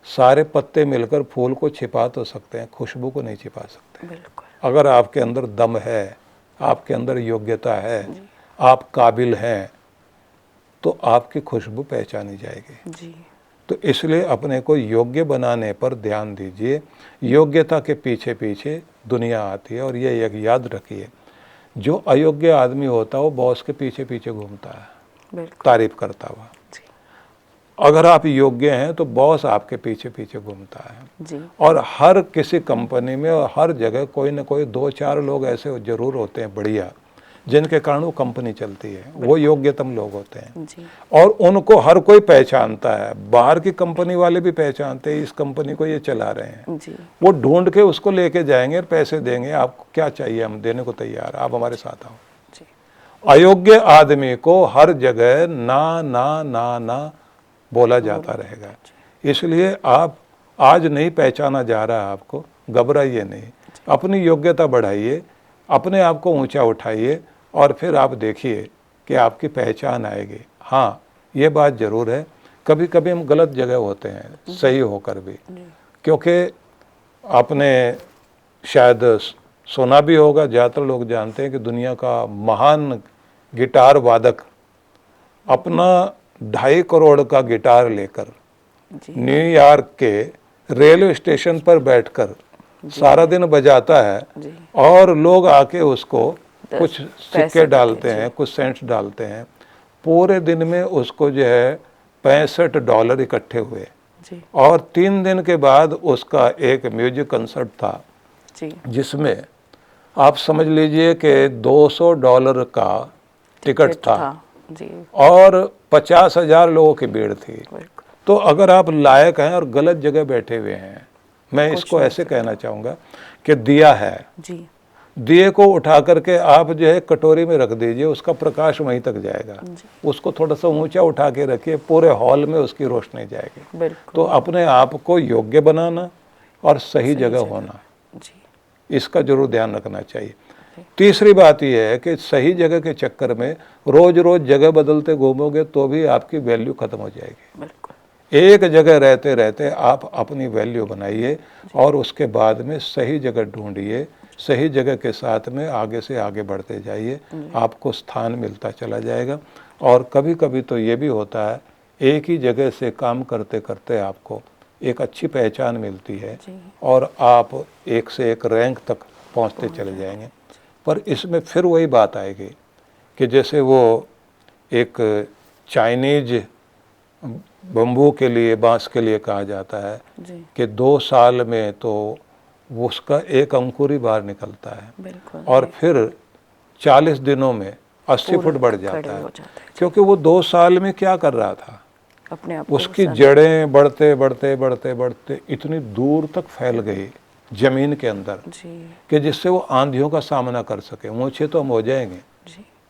सारे पत्ते मिलकर फूल को छिपा तो सकते हैं, खुशबू को नहीं छिपा सकते। बिल्कुल। अगर आपके अंदर दम है, आपके अंदर योग्यता है, आप काबिल हैं, तो आपकी खुशबू पहचानी जाएगी। जी, तो इसलिए अपने को योग्य बनाने पर ध्यान दीजिए। योग्यता के पीछे पीछे दुनिया आती है। और ये एक याद रखिए, जो अयोग्य आदमी होता है वो बॉस के पीछे पीछे घूमता है, बिल्कुल। तारीफ करता हुआ। जी, अगर आप योग्य हैं तो बॉस आपके पीछे पीछे घूमता है। जी, और हर किसी कंपनी में और हर जगह कोई ना कोई 2-4 लोग ऐसे जरूर होते हैं बढ़िया, जिनके कारण वो कंपनी चलती है। वो योग्यतम लोग होते हैं जी, और उनको हर कोई पहचानता है। बाहर की कंपनी वाले भी पहचानते हैं इस कंपनी को ये चला रहे हैं। जी, वो ढूंढ के उसको लेके जाएंगे और पैसे देंगे, आपको क्या चाहिए हम देने को तैयार, आप हमारे साथ आओ। जी, अयोग्य आदमी को हर जगह ना ना ना ना बोला जाता रहेगा। इसलिए आप आज नहीं पहचाना जा रहा है आपको, घबराइए नहीं, अपनी योग्यता बढ़ाइए, अपने आप को ऊंचा उठाइए और फिर आप देखिए कि आपकी पहचान आएगी। हाँ, ये बात ज़रूर है, कभी कभी हम गलत जगह होते हैं सही होकर भी, क्योंकि आपने शायद सुना भी होगा, ज़्यादातर लोग जानते हैं कि दुनिया का महान गिटार वादक अपना 2.5 करोड़ का गिटार लेकर जी, न्यूयॉर्क के रेलवे स्टेशन पर बैठकर सारा दिन बजाता है जी, और लोग आके उसको कुछ पैसे सिक्के देते डालते हैं, हैं, कुछ सेंट्स डालते हैं। पूरे दिन में उसको जो है $65 इकट्ठे हुए जी, और 3 दिन के बाद उसका एक म्यूजिक कंसर्ट था, जी, जिसमें आप समझ लीजिए कि $200 का टिकट था जी, और 50,000 लोगों की भीड़ थी। बिल्कुल। तो अगर आप लायक हैं और गलत जगह बैठे हुए हैं, मैं इसको ऐसे कहना चाहूँगा कि दिया है, जी, दिए को उठा करके आप जो है कटोरी में रख दीजिए, उसका प्रकाश वहीं तक जाएगा। उसको थोड़ा सा ऊंचा उठा के रखिए, पूरे हॉल में उसकी रोशनी जाएगी। बिल्कुल। तो अपने आप को योग्य बनाना और सही जगह होना, जी, इसका जरूर ध्यान रखना चाहिए। तीसरी बात यह है कि सही जगह के चक्कर में रोज रोज जगह बदलते घूमोगे तो भी आपकी वैल्यू खत्म हो जाएगी। बिल्कुल। एक जगह रहते रहते आप अपनी वैल्यू बनाइए और उसके बाद में सही जगह ढूंढिए, सही जगह के साथ में आगे से आगे बढ़ते जाइए, आपको स्थान मिलता चला जाएगा। और कभी कभी तो ये भी होता है, एक ही जगह से काम करते करते आपको एक अच्छी पहचान मिलती है और आप एक से एक रैंक तक पहुंचते चले जाएंगे। पर इसमें फिर वही बात आएगी कि जैसे वो एक चाइनीज बम्बू के लिए, बांस के लिए कहा जाता है कि 2 साल में तो उसका एक अंकुर ही बाहर निकलता है, बिल्कुल। और फिर 40 दिनों में 80 फुट बढ़ जाता है। क्योंकि वो 2 साल में क्या कर रहा था, अपने आप को उसकी जड़ें बढ़ते बढ़ते बढ़ते बढ़ते इतनी दूर तक फैल गई जमीन के अंदर कि जिससे वो आंधियों का सामना कर सके। ऊंचे तो हम हो जाएंगे,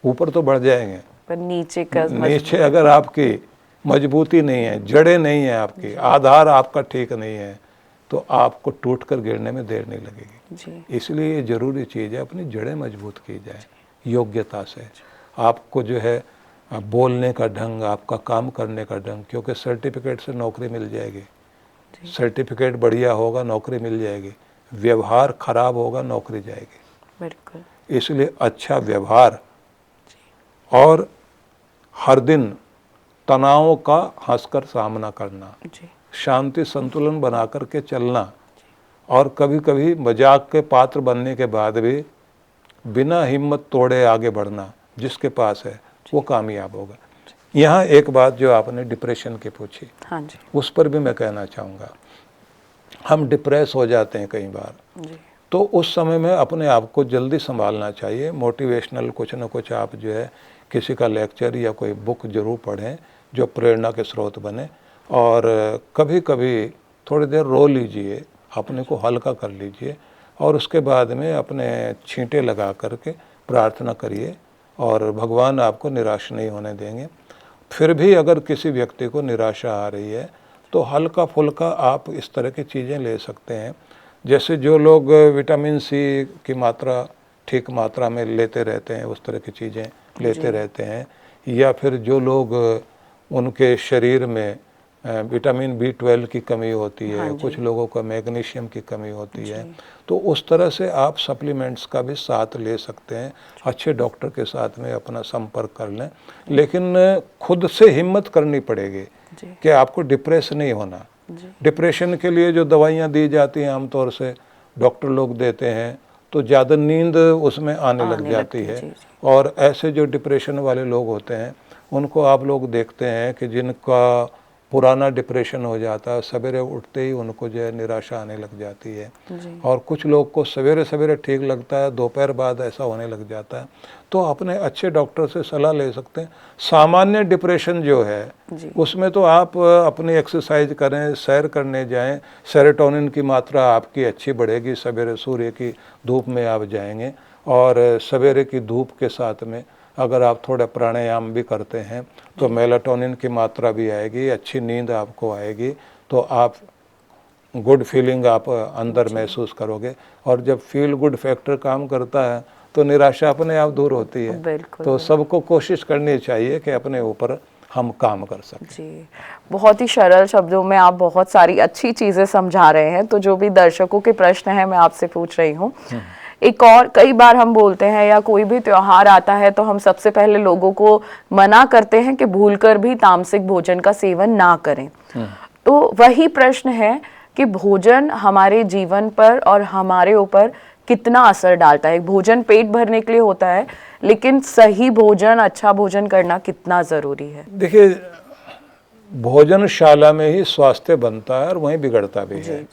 ऊपर तो बढ़ जाएंगे, पर नीचे अगर आपकी मजबूती नहीं है, जड़ें नहीं है, आपकी आधार आपका ठीक नहीं है, तो आपको टूट कर गिरने में देर नहीं लगेगी। इसलिए ये जरूरी चीज़ है, अपनी जड़ें मजबूत की जाए योग्यता से। आपको जो है बोलने का ढंग, आपका काम करने का ढंग, क्योंकि सर्टिफिकेट से नौकरी मिल जाएगी, सर्टिफिकेट बढ़िया होगा नौकरी मिल जाएगी, व्यवहार खराब होगा नौकरी जाएगी। बिल्कुल। इसलिए अच्छा व्यवहार और हर दिन तनावों का हंसकर सामना करना, शांति संतुलन बना करके चलना, और कभी कभी मजाक के पात्र बनने के बाद भी बिना हिम्मत तोड़े आगे बढ़ना, जिसके पास है वो कामयाब होगा। यहाँ एक बात जो आपने डिप्रेशन की पूछी, हाँ जी, उस पर भी मैं कहना चाहूँगा। हम डिप्रेस हो जाते हैं कई बार, तो उस समय में अपने आप को जल्दी संभालना चाहिए। मोटिवेशनल कुछ ना कुछ आप जो है किसी का लेक्चर या कोई बुक जरूर पढ़ें जो प्रेरणा के स्रोत बने, और कभी कभी थोड़ी देर रो लीजिए, अपने को हल्का कर लीजिए, और उसके बाद में अपने छींटे लगा करके प्रार्थना करिए, और भगवान आपको निराश नहीं होने देंगे। फिर भी अगर किसी व्यक्ति को निराशा आ रही है तो हल्का फुल्का आप इस तरह की चीज़ें ले सकते हैं। जैसे जो लोग विटामिन सी की मात्रा ठीक मात्रा में लेते रहते हैं, उस तरह की चीज़ें लेते रहते हैं, या फिर जो लोग उनके शरीर में विटामिन B12 की कमी होती है, कुछ लोगों को मैग्नीशियम की कमी होती है, तो उस तरह से आप सप्लीमेंट्स का भी साथ ले सकते हैं। अच्छे डॉक्टर के साथ में अपना संपर्क कर लें, लेकिन खुद से हिम्मत करनी पड़ेगी कि आपको डिप्रेस नहीं होना। डिप्रेशन के लिए जो दवाइयाँ दी जाती हैं आमतौर से डॉक्टर लोग देते हैं, तो ज़्यादा नींद उसमें आने लग जाती है, और ऐसे जो डिप्रेशन वाले लोग होते हैं उनको आप लोग देखते हैं कि जिनका पुराना डिप्रेशन हो जाता है, सवेरे उठते ही उनको जो है निराशा आने लग जाती है, और कुछ लोग को सवेरे सवेरे ठीक लगता है, दोपहर बाद ऐसा होने लग जाता है। तो अपने अच्छे डॉक्टर से सलाह ले सकते हैं। सामान्य डिप्रेशन जो है उसमें तो आप अपनी एक्सरसाइज करें, सैर करने जाएं, सेरोटोनिन की मात्रा आपकी अच्छी बढ़ेगी, सवेरे सूर्य की धूप में आप जाएंगे, और सवेरे की धूप के साथ में अगर आप थोड़ा प्राणायाम भी करते हैं तो मेलाटोनिन की मात्रा भी आएगी, अच्छी नींद आपको आएगी, तो आप गुड फीलिंग आप अंदर महसूस करोगे, और जब फील गुड फैक्टर काम करता है तो निराशा अपने आप दूर होती है। तो सबको कोशिश करनी चाहिए कि अपने ऊपर हम काम कर सकें। जी, बहुत ही सरल शब्दों में आप बहुत सारी अच्छी चीज़ें समझा रहे हैं। तो जो भी दर्शकों के प्रश्न हैं मैं आपसे पूछ रही हूँ। एक और, कई बार हम बोलते हैं या कोई भी त्योहार आता है तो हम सबसे पहले लोगों को मना करते हैं कि भूलकर भी तामसिक भोजन का सेवन ना करें। तो वही प्रश्न है कि भोजन हमारे जीवन पर और हमारे ऊपर कितना असर डालता है। भोजन पेट भरने के लिए होता है, लेकिन सही भोजन, अच्छा भोजन करना कितना ज़रूरी है? देखिए, भोजनशाला में ही स्वास्थ्य बनता है और वहीं बिगड़ता भी है।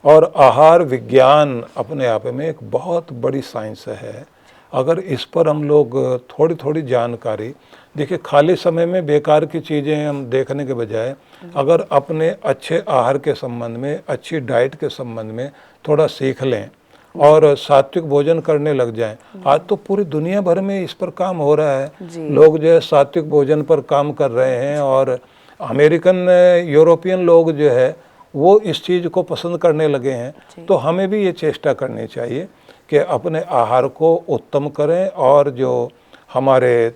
और आहार विज्ञान अपने आप में एक बहुत बड़ी साइंस है। अगर इस पर हम लोग थोड़ी थोड़ी जानकारी, देखिए खाली समय में बेकार की चीज़ें हम देखने के बजाय अगर अपने अच्छे आहार के संबंध में, अच्छी डाइट के संबंध में थोड़ा सीख लें और सात्विक भोजन करने लग जाएं। आज तो पूरी दुनिया भर में इस पर काम हो रहा है। लोग जो है सात्विक भोजन पर काम कर रहे हैं, और अमेरिकन, यूरोपियन लोग जो है वो इस चीज़ को पसंद करने लगे हैं। तो हमें भी ये चेष्टा करनी चाहिए कि अपने आहार को उत्तम करें, और जो हमारे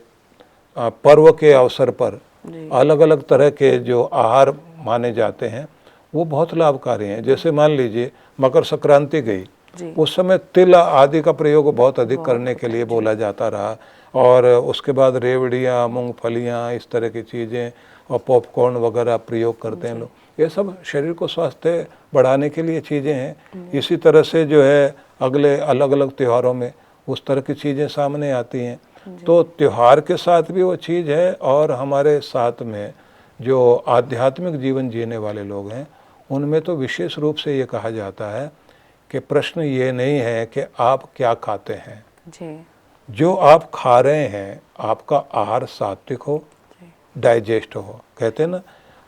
पर्व के अवसर पर अलग अलग तरह के जो आहार माने जाते हैं वो बहुत लाभकारी हैं। जैसे मान लीजिए मकर संक्रांति गई, उस समय तिल आदि का प्रयोग बहुत अधिक करने के लिए बोला जाता रहा, और उसके बाद रेवड़ियाँ, मूंगफलियाँ, इस तरह की चीज़ें और पॉपकॉर्न वगैरह प्रयोग करते हैं लोग। ये सब शरीर को स्वास्थ्य बढ़ाने के लिए चीज़ें हैं। इसी तरह से जो है अगले अलग अलग त्योहारों में उस तरह की चीज़ें सामने आती हैं। तो त्योहार के साथ भी वो चीज़ है, और हमारे साथ में जो आध्यात्मिक जीवन जीने वाले लोग हैं उनमें तो विशेष रूप से ये कहा जाता है कि प्रश्न ये नहीं है कि आप क्या खाते हैं, जो आप खा रहे हैं आपका आहार सात्विक हो, डाइजेस्ट हो। कहते हैं ना,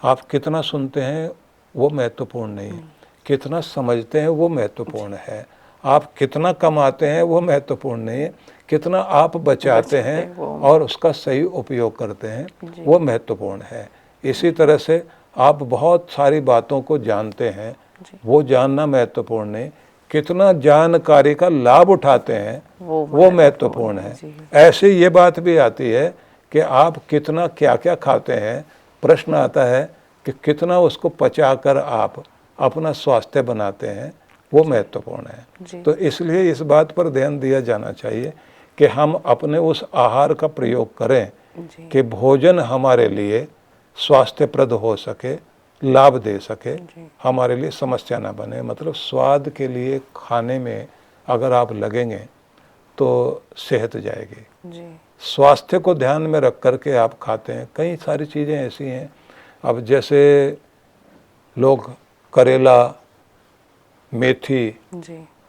आप कितना सुनते हैं वो महत्वपूर्ण नहीं, कितना समझते हैं वो महत्वपूर्ण है। आप कितना कमाते हैं वो महत्वपूर्ण नहीं है, कितना आप बचाते हैं और उसका सही उपयोग करते हैं वो महत्वपूर्ण है। इसी तरह से आप बहुत सारी बातों को जानते हैं, वो जानना महत्वपूर्ण नहीं, कितना जानकारी का लाभ उठाते हैं वो महत्वपूर्ण है। ऐसे ये बात भी आती है कि आप कितना क्या क्या खाते हैं। प्रश्न आता है कि कितना उसको पचाकर आप अपना स्वास्थ्य बनाते हैं, वो महत्वपूर्ण है। तो इसलिए इस बात पर ध्यान दिया जाना चाहिए कि हम अपने उस आहार का प्रयोग करें कि भोजन हमारे लिए स्वास्थ्यप्रद हो सके, लाभ दे सके, हमारे लिए समस्या ना बने। मतलब स्वाद के लिए खाने में अगर आप लगेंगे तो सेहत जाएगी। स्वास्थ्य को ध्यान में रख कर के आप खाते हैं। कई सारी चीज़ें ऐसी हैं, अब जैसे लोग करेला, मेथी,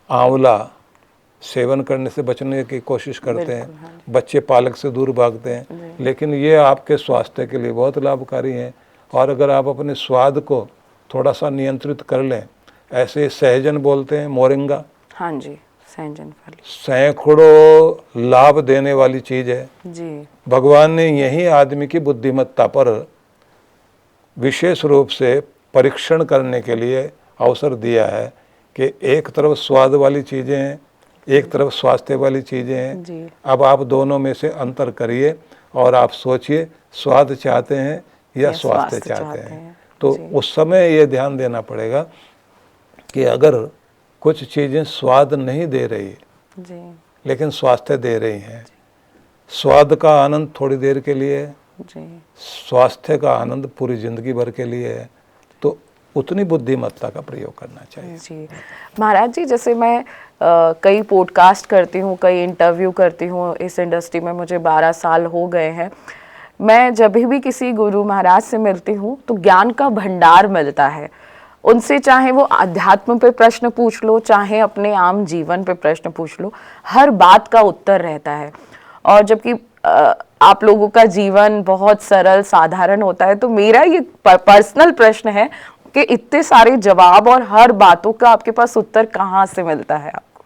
आंवला सेवन करने से बचने की कोशिश करते हैं। बच्चे पालक से दूर भागते हैं, लेकिन ये आपके स्वास्थ्य के लिए बहुत लाभकारी हैं। और अगर आप अपने स्वाद को थोड़ा सा नियंत्रित कर लें, ऐसे सहजन बोलते हैं, मोरिंगा, हाँ जी, सहजन फल सैकड़ों लाभ देने वाली चीज़ है जी। भगवान ने यही आदमी की बुद्धिमत्ता पर विशेष रूप से परीक्षण करने के लिए अवसर दिया है कि एक तरफ स्वाद वाली चीज़ें हैं, एक तरफ स्वास्थ्य वाली चीज़ें जी। हैं, अब आप दोनों में से अंतर करिए और आप सोचिए स्वाद चाहते हैं या स्वास्थ्य चाहते हैं। तो जी। उस समय ये ध्यान देना पड़ेगा कि अगर कुछ चीज़ें स्वाद नहीं दे रही जी। लेकिन स्वास्थ्य दे रही हैं, स्वाद का आनंद थोड़ी देर के लिए है, जी। स्वास्थ्य का आनंद पूरी ज़िंदगी भर के लिए है, तो उतनी बुद्धिमत्ता का प्रयोग करना चाहिए। जी महाराज जी, जैसे मैं कई पॉडकास्ट करती हूँ, कई इंटरव्यू करती हूँ, इस इंडस्ट्री में मुझे 12 साल हो गए हैं। मैं जब भी किसी गुरु महाराज से मिलती हूँ तो ज्ञान का भंडार मिलता है उनसे, चाहे वो अध्यात्म पे प्रश्न पूछ लो, चाहे अपने आम जीवन पे प्रश्न पूछ लो, हर बात का उत्तर रहता है। और जबकि आप लोगों का जीवन बहुत सरल साधारण होता है, तो मेरा ये पर्सनल प्रश्न है कि इतने सारे जवाब और हर बातों का आपके पास उत्तर कहाँ से मिलता है आपको?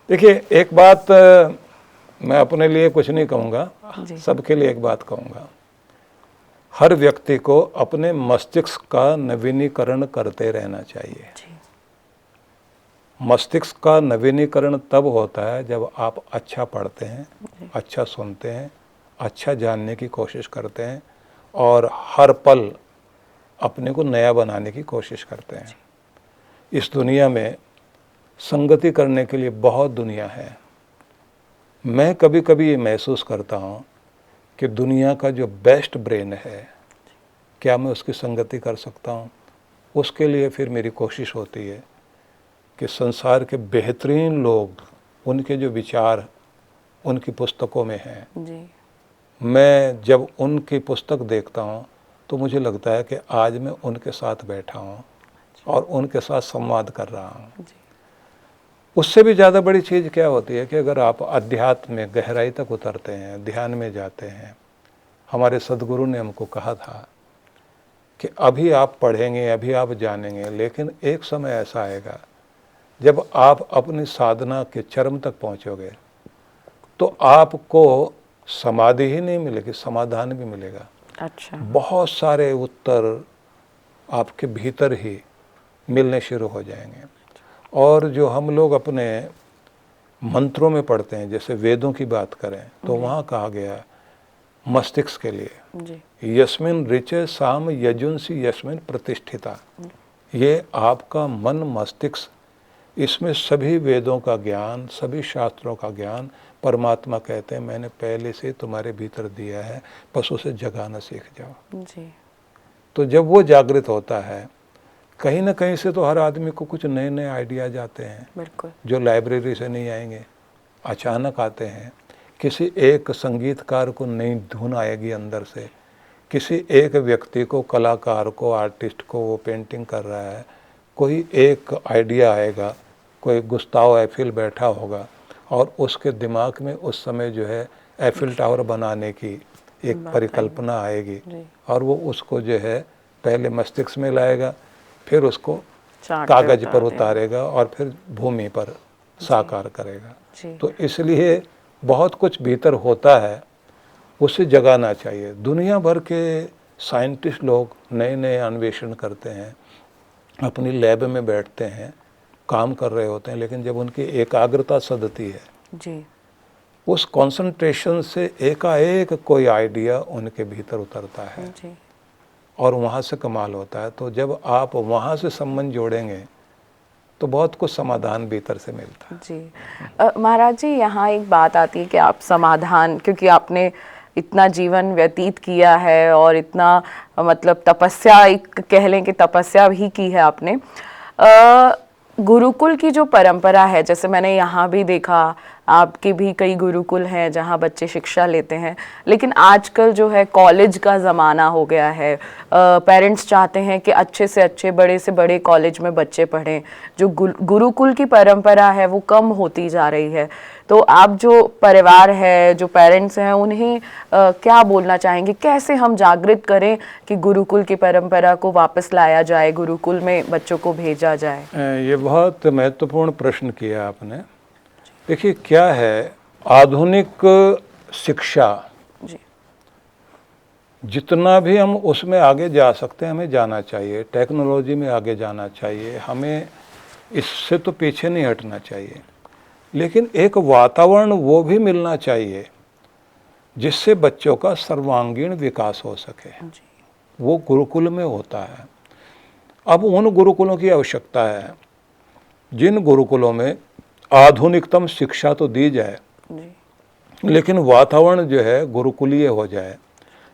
देखिए, एक बात मैं अपने लिए कुछ नहीं कहूँगा, सबके लिए एक बात कहूँगा। हर व्यक्ति को अपने मस्तिष्क का नवीनीकरण करते रहना चाहिए। मस्तिष्क का नवीनीकरण तब होता है जब आप अच्छा पढ़ते हैं, अच्छा सुनते हैं, अच्छा जानने की कोशिश करते हैं और हर पल अपने को नया बनाने की कोशिश करते हैं। इस दुनिया में संगति करने के लिए बहुत दुनिया है। मैं कभी कभी ये महसूस करता हूँ कि दुनिया का जो बेस्ट ब्रेन है, क्या मैं उसकी संगति कर सकता हूँ? उसके लिए फिर मेरी कोशिश होती है कि संसार के बेहतरीन लोग, उनके जो विचार उनकी पुस्तकों में हैं, मैं जब उनकी पुस्तक देखता हूँ तो मुझे लगता है कि आज मैं उनके साथ बैठा हूँ और उनके साथ संवाद कर रहा हूँ। उससे भी ज़्यादा बड़ी चीज़ क्या होती है कि अगर आप अध्यात्म में गहराई तक उतरते हैं, ध्यान में जाते हैं। हमारे सदगुरु ने हमको कहा था कि अभी आप पढ़ेंगे, अभी आप जानेंगे, लेकिन एक समय ऐसा आएगा जब आप अपनी साधना के चरम तक पहुँचोगे तो आपको समाधि ही नहीं मिलेगी, समाधान भी मिलेगा। अच्छा। बहुत सारे उत्तर आपके भीतर ही मिलने शुरू हो जाएंगे। और जो हम लोग अपने मंत्रों में पढ़ते हैं, जैसे वेदों की बात करें तो वहाँ कहा गया मस्तिष्क के लिए, यस्मिन ऋचे साम यजुंसी यस्मिन प्रतिष्ठिता। ये आपका मन मस्तिष्क, इसमें सभी वेदों का ज्ञान, सभी शास्त्रों का ज्ञान परमात्मा कहते हैं मैंने पहले से तुम्हारे भीतर दिया है, बस उसे जगाना सीख जाओ। तो जब वो जागृत होता है, कहीं ना कहीं से तो हर आदमी को कुछ नए नए आइडियाज आते हैं, बिल्कुल, जो लाइब्रेरी से नहीं आएंगे, अचानक आते हैं। किसी एक संगीतकार को नई धुन आएगी अंदर से, किसी एक व्यक्ति को, कलाकार को, आर्टिस्ट को, वो पेंटिंग कर रहा है, कोई एक आइडिया आएगा, कोई गुस्ताव एफिल बैठा होगा और उसके दिमाग में उस समय जो है एफिल टावर बनाने की एक परिकल्पना आएगी और वो उसको जो है पहले मस्तिष्क में लाएगा, फिर उसको कागज पर उतारेगा और फिर भूमि पर साकार करेगा। तो इसलिए बहुत कुछ भीतर होता है, उसे जगाना चाहिए। दुनिया भर के साइंटिस्ट लोग नए नए अन्वेषण करते हैं, अपनी लैब में बैठते हैं, काम कर रहे होते हैं, लेकिन जब उनकी एकाग्रता सदती है, उस कंसंट्रेशन से एकाएक कोई आइडिया उनके भीतर उतरता है और वहाँ से कमाल होता है। तो जब आप वहाँ से संबंध जोड़ेंगे तो बहुत कुछ समाधान भीतर से मिलता है। जी महाराज जी, यहाँ एक बात आती है कि आप समाधान, क्योंकि आपने इतना जीवन व्यतीत किया है और इतना मतलब तपस्या, एक कह लें कि तपस्या भी की है आपने। गुरुकुल की जो परंपरा है, जैसे मैंने यहाँ भी देखा, आपके भी कई गुरुकुल हैं जहाँ बच्चे शिक्षा लेते हैं, लेकिन आजकल जो है कॉलेज का ज़माना हो गया है। पेरेंट्स चाहते हैं कि अच्छे से अच्छे, बड़े से बड़े कॉलेज में बच्चे पढ़ें। जो गुरुकुल की परंपरा है वो कम होती जा रही है। तो आप जो परिवार है, जो पेरेंट्स हैं, उन्हें क्या बोलना चाहेंगे? कैसे हम जागृत करें कि गुरुकुल की परंपरा को वापस लाया जाए, गुरुकुल में बच्चों को भेजा जाए? ये बहुत महत्वपूर्ण प्रश्न किया आपने। देखिए, क्या है, आधुनिक शिक्षा जितना भी हम उसमें आगे जा सकते हैं हमें जाना चाहिए, टेक्नोलॉजी में आगे जाना चाहिए, हमें इससे तो पीछे नहीं हटना चाहिए। लेकिन एक वातावरण वो भी मिलना चाहिए जिससे बच्चों का सर्वांगीण विकास हो सके। जी। वो गुरुकुल में होता है। अब उन गुरुकुलों की आवश्यकता है जिन गुरुकुलों में आधुनिकतम शिक्षा तो दी जाए, जी। लेकिन वातावरण जो है गुरुकुलीय हो जाए,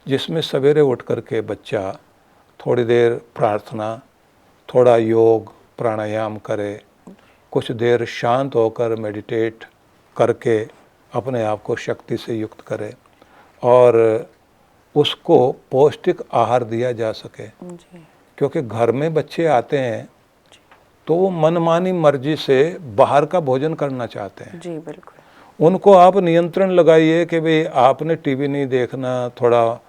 जिसमें सवेरे उठ करके बच्चा थोड़ी देर प्रार्थना, थोड़ा योग प्राणायाम करे, कुछ देर शांत होकर मेडिटेट करके अपने आप को शक्ति से युक्त करे और उसको पौष्टिक आहार दिया जा सके। जी। क्योंकि घर में बच्चे आते हैं तो वो मनमानी मर्जी से बाहर का भोजन करना चाहते हैं। जी बिल्कुल। उनको आप नियंत्रण लगाइए कि भाई आपने टीवी नहीं देखना, थोड़ा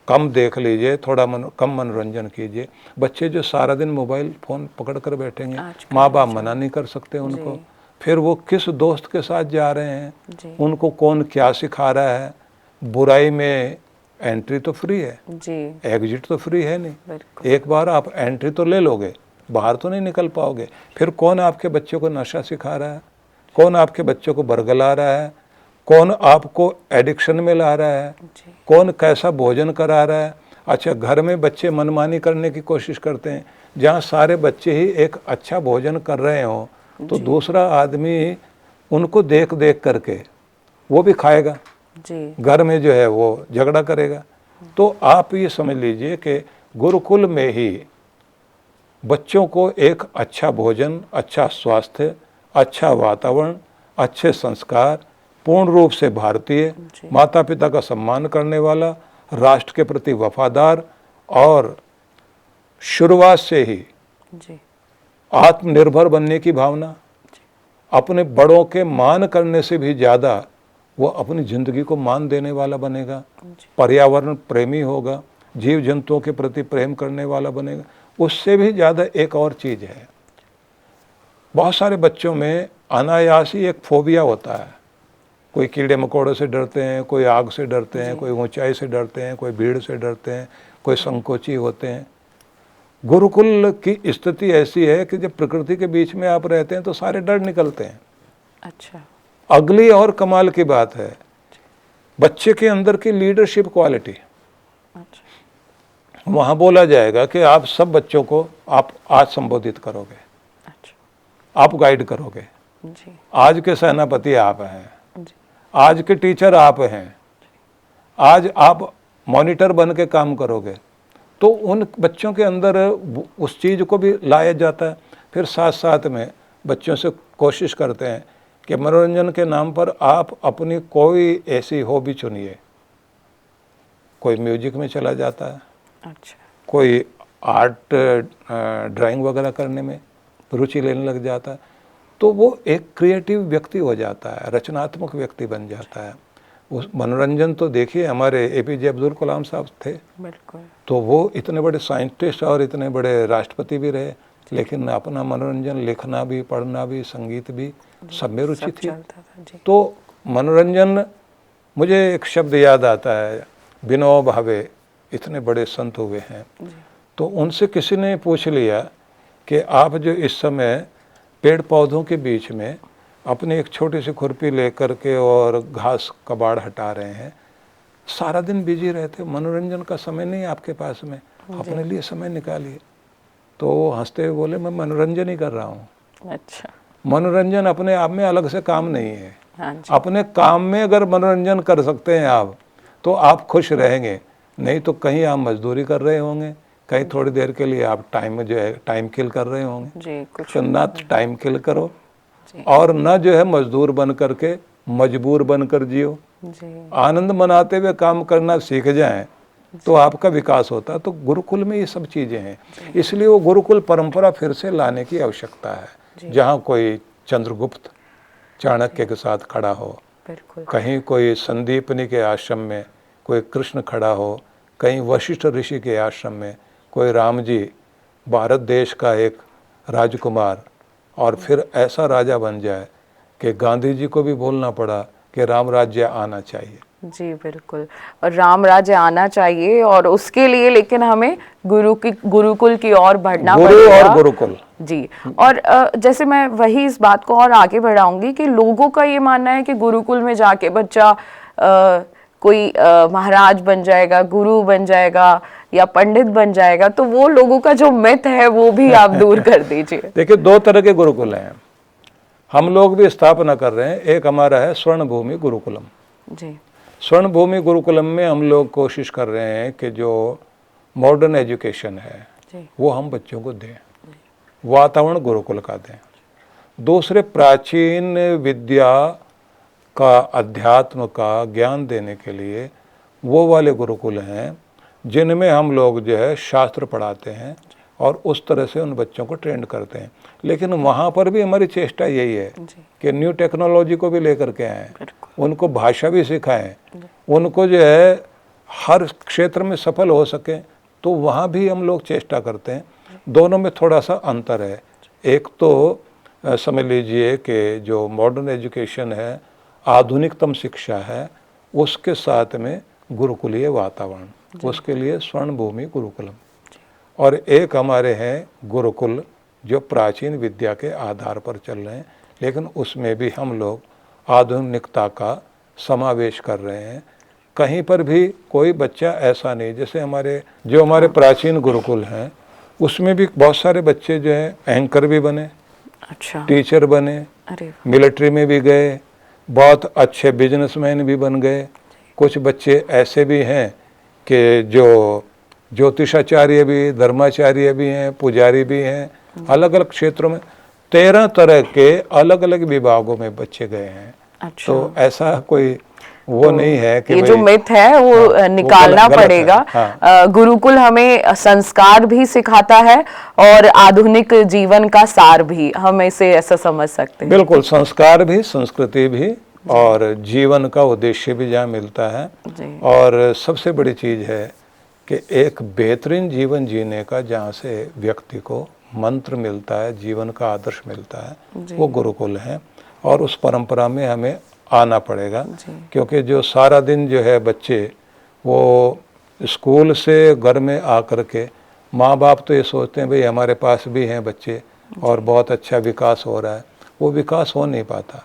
कम देख लीजिए, थोड़ा कम मनोरंजन कीजिए। बच्चे जो सारा दिन मोबाइल फ़ोन पकड़ कर बैठेंगे, माँ बाप मना नहीं कर सकते उनको। जी। फिर वो किस दोस्त के साथ जा रहे हैं, जी। उनको कौन क्या सिखा रहा है। बुराई में एंट्री तो फ्री है, जी एग्जिट तो फ्री है नहीं। बिल्कुल। एक बार आप एंट्री तो ले लोगे, बाहर तो नहीं निकल पाओगे। फिर कौन आपके बच्चों को नशा सिखा रहा है, कौन आपके बच्चों को बरगला रहा है, कौन आपको एडिक्शन में ला रहा है, जी। कौन कैसा भोजन करा रहा है। अच्छा, घर में बच्चे मनमानी करने की कोशिश करते हैं, जहाँ सारे बच्चे ही एक अच्छा भोजन कर रहे हों तो दूसरा आदमी उनको देख देख करके वो भी खाएगा, जी। घर में जो है वो झगड़ा करेगा। तो आप ये समझ लीजिए कि गुरुकुल में ही बच्चों को एक अच्छा भोजन, अच्छा स्वास्थ्य, अच्छा वातावरण, अच्छे संस्कार, पूर्ण रूप से भारतीय, माता पिता का सम्मान करने वाला, राष्ट्र के प्रति वफादार और शुरुआत से ही जी। आत्मनिर्भर बनने की भावना, अपने बड़ों के मान करने से भी ज़्यादा वो अपनी ज़िंदगी को मान देने वाला बनेगा, पर्यावरण प्रेमी होगा, जीव जंतुओं के प्रति प्रेम करने वाला बनेगा। उससे भी ज़्यादा एक और चीज़ है, बहुत सारे बच्चों में अनायास ही एक फोबिया होता है। कोई कीड़े मकोड़े से डरते हैं, कोई आग से डरते हैं, कोई ऊंचाई से डरते हैं, कोई भीड़ से डरते हैं, कोई संकोची होते हैं। गुरुकुल की स्थिति ऐसी है कि जब प्रकृति के बीच में आप रहते हैं तो सारे डर निकलते हैं। अच्छा। अगली और कमाल की बात है बच्चे के अंदर की लीडरशिप क्वालिटी। अच्छा। वहाँ बोला जाएगा कि आप सब बच्चों को आप आज संबोधित करोगे, अच्छा। आप गाइड करोगे, जी। आज के सेनापति आप हैं, जी। आज के टीचर आप हैं, आज आप मॉनिटर बन के काम करोगे। तो उन बच्चों के अंदर उस चीज़ को भी लाया जाता है। फिर साथ साथ में बच्चों से कोशिश करते हैं कि मनोरंजन के नाम पर आप अपनी कोई ऐसी हॉबी चुनिए। कोई म्यूजिक में चला जाता है, अच्छा। कोई आर्ट ड्राइंग वगैरह करने में रुचि लेने लग जाता है। तो वो एक क्रिएटिव व्यक्ति हो जाता है, रचनात्मक व्यक्ति बन जाता है। उस मनोरंजन तो देखिए, हमारे एपीजे अब्दुल कलाम साहब थे, बिल्कुल। तो वो इतने बड़े साइंटिस्ट और इतने बड़े राष्ट्रपति भी रहे, लेकिन अपना मनोरंजन, लिखना भी, पढ़ना भी, संगीत भी, सब में रुचि थी। तो मनोरंजन, मुझे एक शब्द याद आता है, विनोबा भावे इतने बड़े संत हुए हैं, तो उनसे किसी ने पूछ लिया कि आप जो इस समय पेड़ पौधों के बीच में अपनी एक छोटी सी खुरपी लेकर के और घास कबाड़ हटा रहे हैं, सारा दिन बिजी रहते, मनोरंजन का समय नहीं आपके पास में, अपने लिए समय निकालिए। तो वो हंसते हुए बोले, मैं मनोरंजन ही कर रहा हूँ। अच्छा। मनोरंजन अपने आप में अलग से काम नहीं है। हाँ जी। अपने काम में अगर मनोरंजन कर सकते हैं आप, तो आप खुश रहेंगे। नहीं तो कहीं आप मजदूरी कर रहे होंगे, कहीं थोड़ी देर के लिए आप टाइम जो है टाइम किल कर रहे होंगे जी। कुछ तो ना टाइम किल करो और न जो है मजदूर बन करके मजबूर बनकर जियो। जी। आनंद मनाते हुए काम करना सीख जाएं तो आपका विकास होता है। तो गुरुकुल में ये सब चीज़ें हैं, इसलिए वो गुरुकुल परंपरा फिर से लाने की आवश्यकता है। जहाँ कोई चंद्रगुप्त चाणक्य के साथ खड़ा हो, बिल्कुल। कहीं कोई संदीपनी के आश्रम में कोई कृष्ण खड़ा हो, कहीं वशिष्ठ ऋषि के आश्रम में कोई राम जी, भारत देश का एक राजकुमार, और फिर ऐसा राजा बन जाए कि गांधी जी को भी बोलना पड़ा कि राम राज्य आना चाहिए। जी बिल्कुल, और राम राज्य आना चाहिए, और उसके लिए लेकिन हमें गुरुकुल की ओर बढ़ना गुरु पड़ेगा। और गुरुकुल जी। और जैसे मैं वही इस बात को और आगे बढ़ाऊंगी कि लोगों का ये मानना है कि गुरुकुल में जाके बच्चा कोई महाराज बन जाएगा, गुरु बन जाएगा या पंडित बन जाएगा, तो वो लोगों का जो मिथ है वो भी आप दूर कर दीजिए। देखिए, दो तरह के गुरुकुल हैं, हम लोग भी स्थापना कर रहे हैं। एक हमारा है स्वर्ण भूमि गुरुकुलम जी। स्वर्ण भूमि गुरुकुलम में हम लोग कोशिश कर रहे हैं कि जो मॉडर्न एजुकेशन है जी। वो हम बच्चों को दें, वातावरण गुरुकुल का दें। दूसरे प्राचीन विद्या का, अध्यात्म का ज्ञान देने के लिए वो वाले गुरुकुल हैं जिनमें हम लोग जो है शास्त्र पढ़ाते हैं और उस तरह से उन बच्चों को ट्रेंड करते हैं। लेकिन वहाँ पर भी हमारी चेष्टा यही है कि न्यू टेक्नोलॉजी को भी लेकर के आएँ, उनको भाषा भी सिखाएं, उनको जो है हर क्षेत्र में सफल हो सके, तो वहाँ भी हम लोग चेष्टा करते हैं। दोनों में थोड़ा सा अंतर है। एक तो समझ लीजिए कि जो मॉडर्न एजुकेशन है, आधुनिकतम शिक्षा है, उसके साथ में गुरुकुलीय वातावरण, उसके लिए स्वर्ण भूमि गुरुकुलम। और एक हमारे हैं गुरुकुल जो प्राचीन विद्या के आधार पर चल रहे हैं, लेकिन उसमें भी हम लोग आधुनिकता का समावेश कर रहे हैं। कहीं पर भी कोई बच्चा ऐसा नहीं, जैसे हमारे प्राचीन गुरुकुल हैं उसमें भी बहुत सारे बच्चे जो है एंकर भी बने, अच्छा, टीचर बने, अरे मिलिट्री में भी गए, बहुत अच्छे बिजनेसमैन भी बन गए। कुछ बच्चे ऐसे भी हैं कि जो ज्योतिषाचार्य भी, धर्माचार्य भी हैं, पुजारी भी हैं। अलग अलग क्षेत्रों में 13 तरह के अलग अलग विभागों में बच्चे गए हैं। अच्छा। तो ऐसा कोई वो नहीं है कि ये जो मिथ है वो निकालना पड़ेगा। गुरुकुल हमें संस्कार भी सिखाता है और आधुनिक जीवन का सार भी, हम इसे ऐसा समझ सकते हैं। बिल्कुल, संस्कार भी, संस्कृति भी और जीवन का उद्देश्य भी जहाँ मिलता है। और सबसे बड़ी चीज़ है कि एक बेहतरीन जीवन जीने का जहाँ से व्यक्ति को मंत्र मिलता है, जीवन का आदर्श मिलता है, वो गुरुकुल है। और उस परंपरा में हमें आना पड़ेगा, क्योंकि जो सारा दिन जो है बच्चे वो स्कूल से घर में आकर के, माँ बाप तो ये सोचते हैं भाई हमारे पास भी हैं बच्चे और बहुत अच्छा विकास हो रहा है, वो विकास हो नहीं पाता,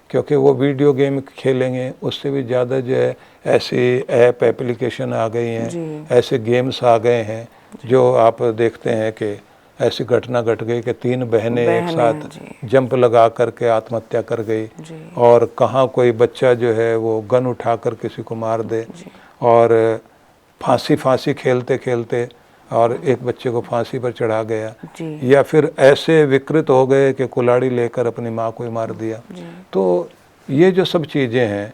क्योंकि वो वीडियो गेम खेलेंगे। उससे भी ज़्यादा जो है ऐसी ऐप एप्लीकेशन आ गई हैं, ऐसे गेम्स आ गए हैं जो आप देखते हैं कि ऐसी घटना घट गई कि 3 बहनें एक साथ जंप लगा करके आत्महत्या कर गई। और कहाँ कोई बच्चा जो है वो गन उठाकर किसी को मार दे, और फांसी खेलते खेलते और एक बच्चे को फांसी पर चढ़ा गया, या फिर ऐसे विकृत हो गए कि कुल्हाड़ी लेकर अपनी माँ को ही मार दिया। तो ये जो सब चीज़ें हैं,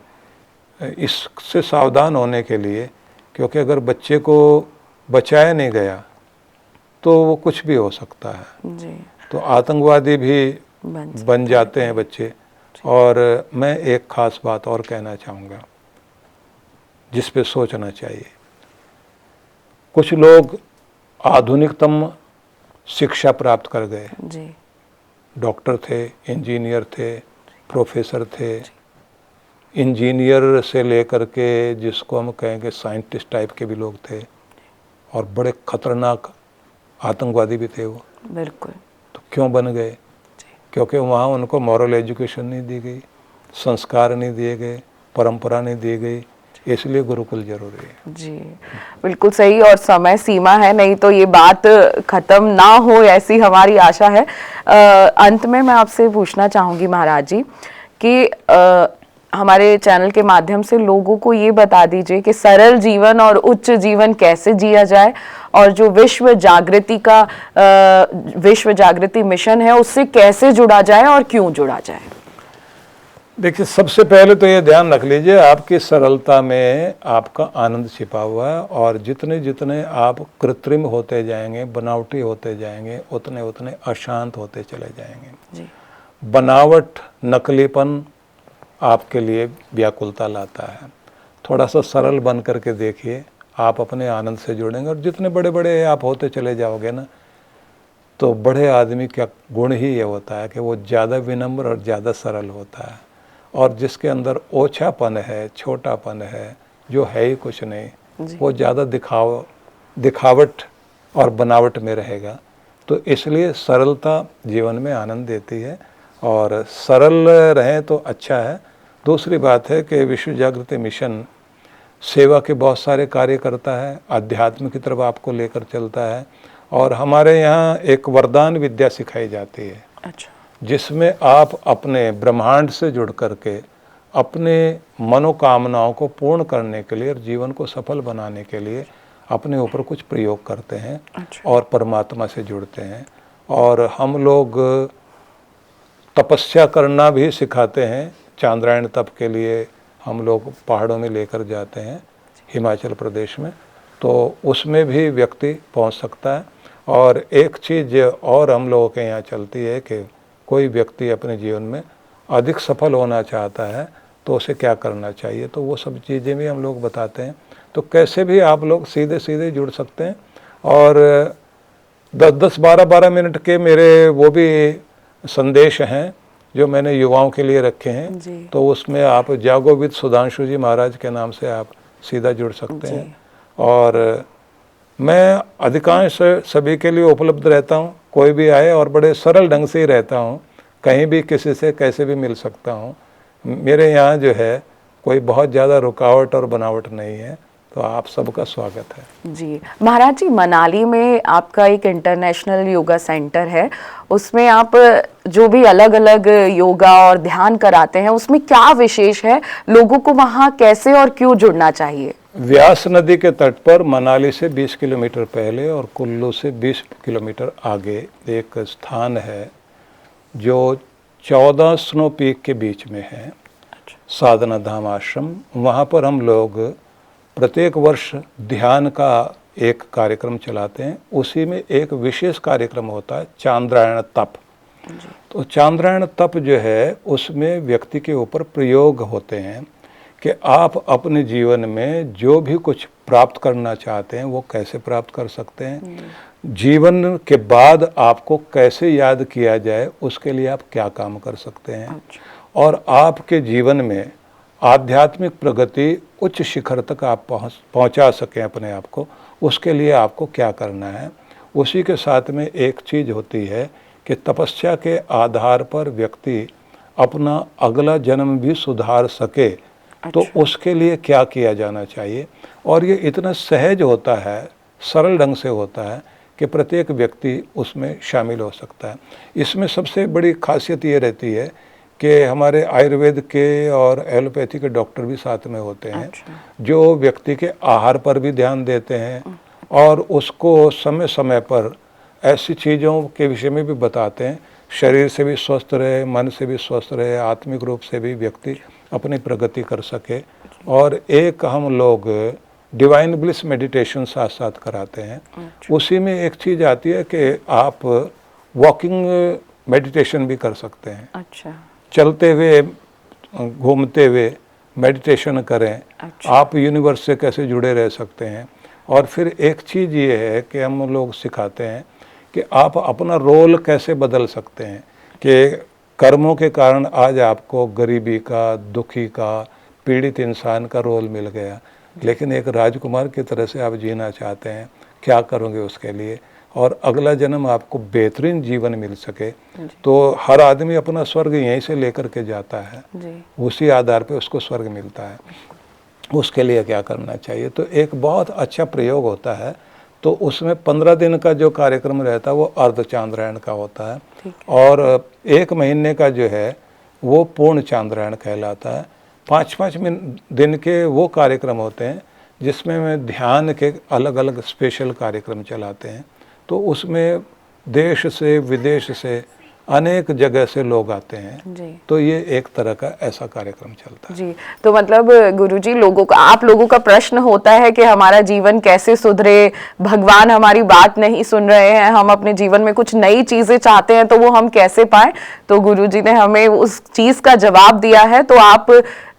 इससे सावधान होने के लिए, क्योंकि अगर बच्चे को बचाया नहीं गया तो वो कुछ भी हो सकता है। तो आतंकवादी भी बन जाते हैं बच्चे। और मैं एक ख़ास बात और कहना चाहूँगा जिस पे सोचना चाहिए। कुछ लोग आधुनिकतम शिक्षा प्राप्त कर गए, डॉक्टर थे, इंजीनियर थे, प्रोफेसर थे, इंजीनियर से लेकर के जिसको हम कहेंगे साइंटिस्ट टाइप के भी लोग थे, और बड़े खतरनाक आतंकवादी भी थे वो। बिल्कुल। तो क्यों बन गए? क्योंकि वहाँ उनको मॉरल एजुकेशन नहीं दी गई, संस्कार नहीं दिए गए, परंपरा नहीं दी गई। इसलिए गुरुकुल जरूरी है। जी बिल्कुल सही। और समय सीमा है, नहीं तो ये बात खत्म ना हो, ऐसी हमारी आशा है। अंत में मैं आपसे पूछना चाहूँगी महाराज जी कि हमारे चैनल के माध्यम से लोगों को ये बता दीजिए कि सरल जीवन और उच्च जीवन कैसे जिया जाए, और जो विश्व जागृति मिशन है उससे कैसे जुड़ा जाए और क्यों जुड़ा जाए। देखिए, सबसे पहले तो ये ध्यान रख लीजिए, आपकी सरलता में आपका आनंद छिपा हुआ है, और जितने जितने आप कृत्रिम होते जाएंगे, बनावटी होते जाएंगे, उतने उतने अशांत होते चले जाएंगे। बनावट, नकलीपन आपके लिए व्याकुलता लाता है। थोड़ा सा सरल बन करके देखिए, आप अपने आनंद से जुड़ेंगे। और जितने बड़े बड़े आप होते चले जाओगे ना, तो बड़े आदमी का गुण ही ये होता है कि वो ज़्यादा विनम्र और ज़्यादा सरल होता है। और जिसके अंदर ओछापन है, छोटापन है, जो है ही कुछ नहीं, वो ज़्यादा दिखावट और बनावट में रहेगा। तो इसलिए सरलता जीवन में आनंद देती है और सरल रहें तो अच्छा है। दूसरी बात है कि विश्व जागृति मिशन सेवा के बहुत सारे कार्य करता है, अध्यात्म की तरफ आपको लेकर चलता है और हमारे यहाँ एक वरदान विद्या सिखाई जाती है। अच्छा। जिसमें आप अपने ब्रह्मांड से जुड़ करके अपने मनोकामनाओं को पूर्ण करने के लिए और जीवन को सफल बनाने के लिए अपने ऊपर कुछ प्रयोग करते हैं। अच्छा। और परमात्मा से जुड़ते हैं। और हम लोग तपस्या करना भी सिखाते हैं। चांद्रायण तप के लिए हम लोग पहाड़ों में लेकर जाते हैं, हिमाचल प्रदेश में, तो उसमें भी व्यक्ति पहुंच सकता है। और एक चीज़ और हम लोगों के यहाँ चलती है कि कोई व्यक्ति अपने जीवन में अधिक सफल होना चाहता है तो उसे क्या करना चाहिए, तो वो सब चीज़ें भी हम लोग बताते हैं। तो कैसे भी आप लोग सीधे सीधे जुड़ सकते हैं। और 10-10, 12-12 मिनट के मेरे वो भी संदेश हैं जो मैंने युवाओं के लिए रखे हैं। तो उसमें आप जागो विद सुधांशु जी महाराज के नाम से आप सीधा जुड़ सकते हैं। और मैं अधिकांश सभी के लिए उपलब्ध रहता हूँ, कोई भी आए, और बड़े सरल ढंग से ही रहता हूँ, कहीं भी किसी से कैसे भी मिल सकता हूँ। मेरे यहाँ जो है कोई बहुत ज़्यादा रुकावट और बनावट नहीं है, तो आप सबका स्वागत है। जी महाराज जी, मनाली में आपका एक इंटरनेशनल योगा सेंटर है, उसमें आप जो भी अलग अलग योगा और ध्यान कराते हैं उसमें क्या विशेष है, लोगों को वहाँ कैसे और क्यों जुड़ना चाहिए? व्यास नदी के तट पर मनाली से 20 किलोमीटर पहले और कुल्लू से 20 किलोमीटर आगे एक स्थान है जो 14 स्नो पीक के बीच में है। साधना धाम आश्रम। वहाँ पर हम लोग प्रत्येक वर्ष ध्यान का एक कार्यक्रम चलाते हैं। उसी में एक विशेष कार्यक्रम होता है चांद्रायण तप। तो चांद्रायण तप जो है उसमें व्यक्ति के ऊपर प्रयोग होते हैं कि आप अपने जीवन में जो भी कुछ प्राप्त करना चाहते हैं वो कैसे प्राप्त कर सकते हैं, जीवन के बाद आपको कैसे याद किया जाए उसके लिए आप क्या काम कर सकते हैं, और आपके जीवन में आध्यात्मिक प्रगति उच्च शिखर तक आप पहुंचा सकें अपने आप को, उसके लिए आपको क्या करना है। उसी के साथ में एक चीज़ होती है कि तपस्या के आधार पर व्यक्ति अपना अगला जन्म भी सुधार सके, तो उसके लिए क्या किया जाना चाहिए। और ये इतना सहज होता है, सरल ढंग से होता है कि प्रत्येक व्यक्ति उसमें शामिल हो सकता है। इसमें सबसे बड़ी खासियत ये रहती है कि हमारे आयुर्वेद के और एलोपैथी के डॉक्टर भी साथ में होते हैं, जो व्यक्ति के आहार पर भी ध्यान देते हैं और उसको समय समय पर ऐसी चीज़ों के विषय में भी बताते हैं, शरीर से भी स्वस्थ रहे, मन से भी स्वस्थ रहे, आत्मिक रूप से भी व्यक्ति अपनी प्रगति कर सके। और एक हम लोग डिवाइन ब्लिस मेडिटेशन साथ साथ कराते हैं। उसी में एक चीज़ आती है कि आप वॉकिंग मेडिटेशन भी कर सकते हैं। अच्छा। चलते हुए, घूमते हुए मेडिटेशन करें। आप यूनिवर्स से कैसे जुड़े रह सकते हैं। और फिर एक चीज़ ये है कि हम लोग सिखाते हैं कि आप अपना रोल कैसे बदल सकते हैं, कि कर्मों के कारण आज आपको गरीबी का, दुखी का, पीड़ित इंसान का रोल मिल गया, लेकिन एक राजकुमार की तरह से आप जीना चाहते हैं, क्या करोगे उसके लिए, और अगला जन्म आपको बेहतरीन जीवन मिल सके। तो हर आदमी अपना स्वर्ग यहीं से लेकर के जाता है, उसी आधार पे उसको स्वर्ग मिलता है। उसके लिए क्या करना चाहिए, तो एक बहुत अच्छा प्रयोग होता है। तो उसमें 15 दिन का जो कार्यक्रम रहता है वो अर्ध चांद्रायण का होता है, और 1 महीने का जो है वो पूर्ण चांद्रायण कहलाता है। 5-5 दिन के वो कार्यक्रम होते हैं जिसमें मैं ध्यान के अलग अलग स्पेशल कार्यक्रम चलाते हैं। तो उसमें देश से विदेश से अनेक जगह से लोग आते हैं जी। तो ये एक तरह का ऐसा कार्यक्रम चलता है जी। तो मतलब गुरुजी, आप लोगों का प्रश्न होता है कि हमारा जीवन कैसे सुधरे, भगवान हमारी बात नहीं सुन रहे हैं, हम अपने जीवन में कुछ नई चीजें चाहते हैं तो वो हम कैसे पाएं। तो गुरुजी ने हमें उस चीज का जवाब दिया है। तो आप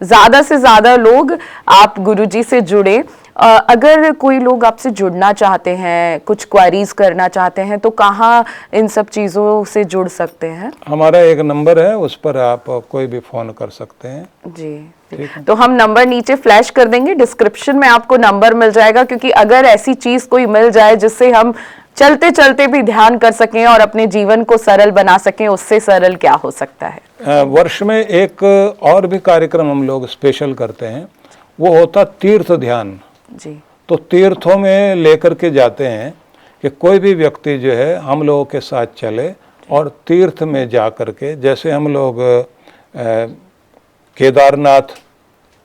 ज्यादा से ज्यादा लोग आप गुरुजी से जुड़े। अगर कोई लोग आपसे जुड़ना चाहते हैं, कुछ क्वेरीज करना चाहते हैं, तो कहाँ इन सब चीज़ों से जुड़ सकते हैं? हमारा एक नंबर है, उस पर आप कोई भी फ़ोन कर सकते हैं जी। तो हम नंबर नीचे फ्लैश कर देंगे, डिस्क्रिप्शन में आपको नंबर मिल जाएगा, क्योंकि अगर ऐसी चीज़ कोई मिल जाए जिससे हम चलते चलते भी ध्यान कर सकें और अपने जीवन को सरल बना सकें, उससे सरल क्या हो सकता है? वर्ष में एक और भी कार्यक्रम हम लोग स्पेशल करते हैं, वो होता तीर्थ ध्यान जी। तो तीर्थों में लेकर के जाते हैं कि कोई भी व्यक्ति जो है हम लोगों के साथ चले और तीर्थ में जा कर के, जैसे हम लोग केदारनाथ,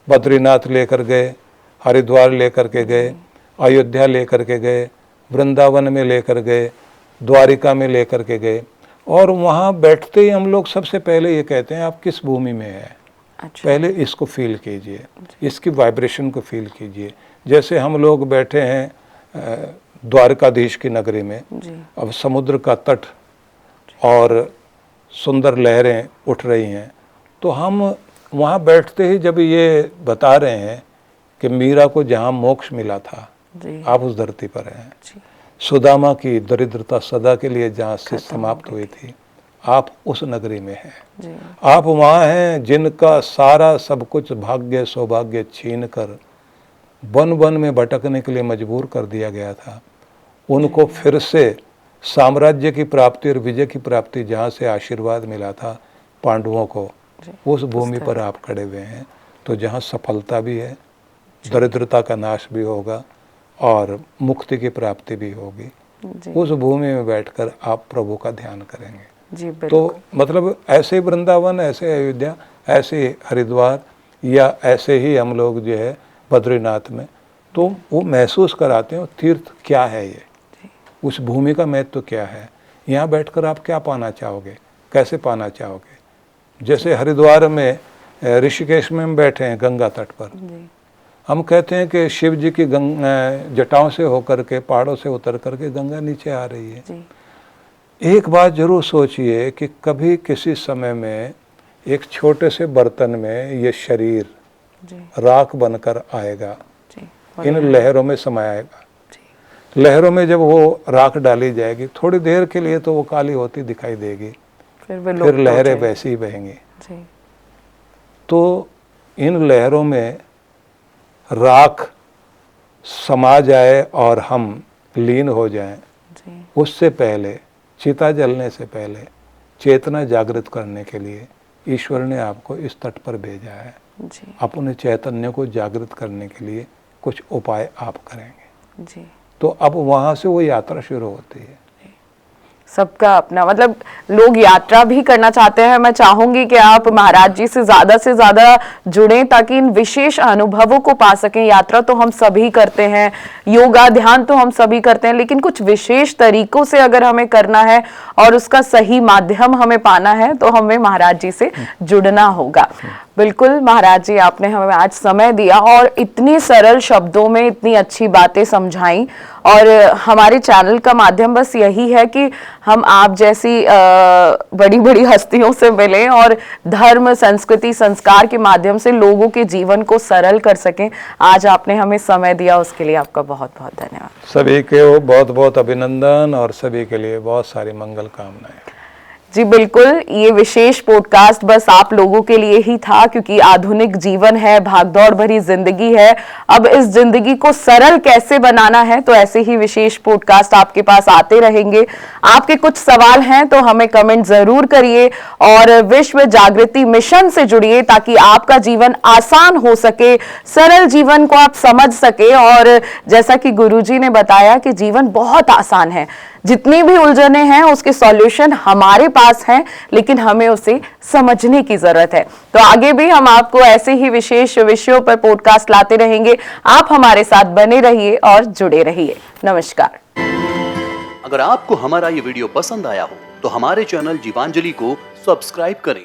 बद्रीनाथ लेकर गए, हरिद्वार लेकर के गए, अयोध्या लेकर के गए, वृंदावन में लेकर गए, द्वारिका में लेकर के गए, और वहाँ बैठते ही हम लोग सबसे पहले ये कहते हैं आप किस भूमि में हैं। अच्छा। पहले इसको फील कीजिए, इसकी वाइब्रेशन को फील कीजिए। जैसे हम लोग बैठे हैं द्वारकाधीश की नगरी में, अब समुद्र का तट और सुंदर लहरें उठ रही हैं, तो हम वहाँ बैठते ही जब ये बता रहे हैं कि मीरा को जहाँ मोक्ष मिला था आप उस धरती पर हैं, सुदामा की दरिद्रता सदा के लिए जहाँ से समाप्त हुई थी आप उस नगरी में हैं। आप वहाँ हैं जिनका सारा सब कुछ भाग्य सौभाग्य छीन कर वन वन में भटकने के लिए मजबूर कर दिया गया था, उनको फिर से साम्राज्य की प्राप्ति और विजय की प्राप्ति जहाँ से आशीर्वाद मिला था पांडवों को, उस भूमि पर आप खड़े हुए हैं। तो जहाँ सफलता भी है, दरिद्रता का नाश भी होगा और मुक्ति की प्राप्ति भी होगी, उस भूमि में बैठकर आप प्रभु का ध्यान करेंगे। तो मतलब ऐसे वृंदावन, ऐसे अयोध्या, ऐसे हरिद्वार या ऐसे ही हम लोग जो है बद्रीनाथ में, तो वो महसूस कराते हैं तीर्थ क्या है, ये उस भूमि का महत्व क्या है, यहाँ बैठकर आप क्या पाना चाहोगे, कैसे पाना चाहोगे। जैसे हरिद्वार में ऋषिकेश में हम बैठे हैं गंगा तट पर, हम कहते हैं कि शिव जी की जटाओं से होकर के पहाड़ों से उतर करके गंगा नीचे आ रही है। एक बात जरूर सोचिए कि कभी किसी समय में एक छोटे से बर्तन में ये शरीर राख बनकर आएगा, इन लहरों में समाएगा। लहरों में जब वो राख डाली जाएगी थोड़ी देर के लिए तो वो काली होती दिखाई देगी, फिर लहरें वैसी ही बहेंगी। तो इन लहरों में राख समा जाए और हम लीन हो जाएं, उससे पहले, चिता जलने से पहले चेतना जागृत करने के लिए ईश्वर ने आपको इस तट पर भेजा है। अपने चैतन्य को जागृत करने के लिए कुछ उपाय आप करेंगे, तो अब वहाँ से वो यात्रा शुरू होती है। सबका अपना, मतलब लोग यात्रा भी करना चाहते हैं। मैं चाहूंगी कि आप महाराज जी से ज्यादा जुड़ें ताकि इन विशेष अनुभवों को पा सकें। यात्रा तो हम सभी करते हैं, योगा ध्यान तो हम सभी करते हैं, लेकिन कुछ विशेष तरीकों से अगर हमें करना है और उसका सही माध्यम हमें पाना है तो हमें महाराज जी से जुड़ना होगा। बिल्कुल महाराज जी, आपने हमें आज समय दिया और इतनी सरल शब्दों में इतनी अच्छी बातें समझाई, और हमारे चैनल का माध्यम बस यही है कि हम आप जैसी बड़ी बड़ी हस्तियों से मिलें और धर्म, संस्कृति, संस्कार के माध्यम से लोगों के जीवन को सरल कर सकें। आज आपने हमें समय दिया, उसके लिए आपका बहुत बहुत धन्यवाद। सभी के बहुत बहुत अभिनंदन और सभी के लिए बहुत सारी मंगल कामनाएं। जी बिल्कुल, ये विशेष पॉडकास्ट बस आप लोगों के लिए ही था, क्योंकि आधुनिक जीवन है, भागदौड़ भरी जिंदगी है। अब इस जिंदगी को सरल कैसे बनाना है, तो ऐसे ही विशेष पॉडकास्ट आपके पास आते रहेंगे। आपके कुछ सवाल हैं तो हमें कमेंट जरूर करिए और विश्व जागृति मिशन से जुड़िए ताकि आपका जीवन आसान हो सके, सरल जीवन को आप समझ सके। और जैसा कि गुरुजी ने बताया कि जीवन बहुत आसान है, जितनी भी उलझने हैं उसके सॉल्यूशन हमारे पास हैं, लेकिन हमें उसे समझने की जरूरत है। तो आगे भी हम आपको ऐसे ही विशेष विषयों पर पॉडकास्ट लाते रहेंगे। आप हमारे साथ बने रहिए और जुड़े रहिए। नमस्कार। अगर आपको हमारा ये वीडियो पसंद आया हो तो हमारे चैनल जीवांजलि को सब्सक्राइब करें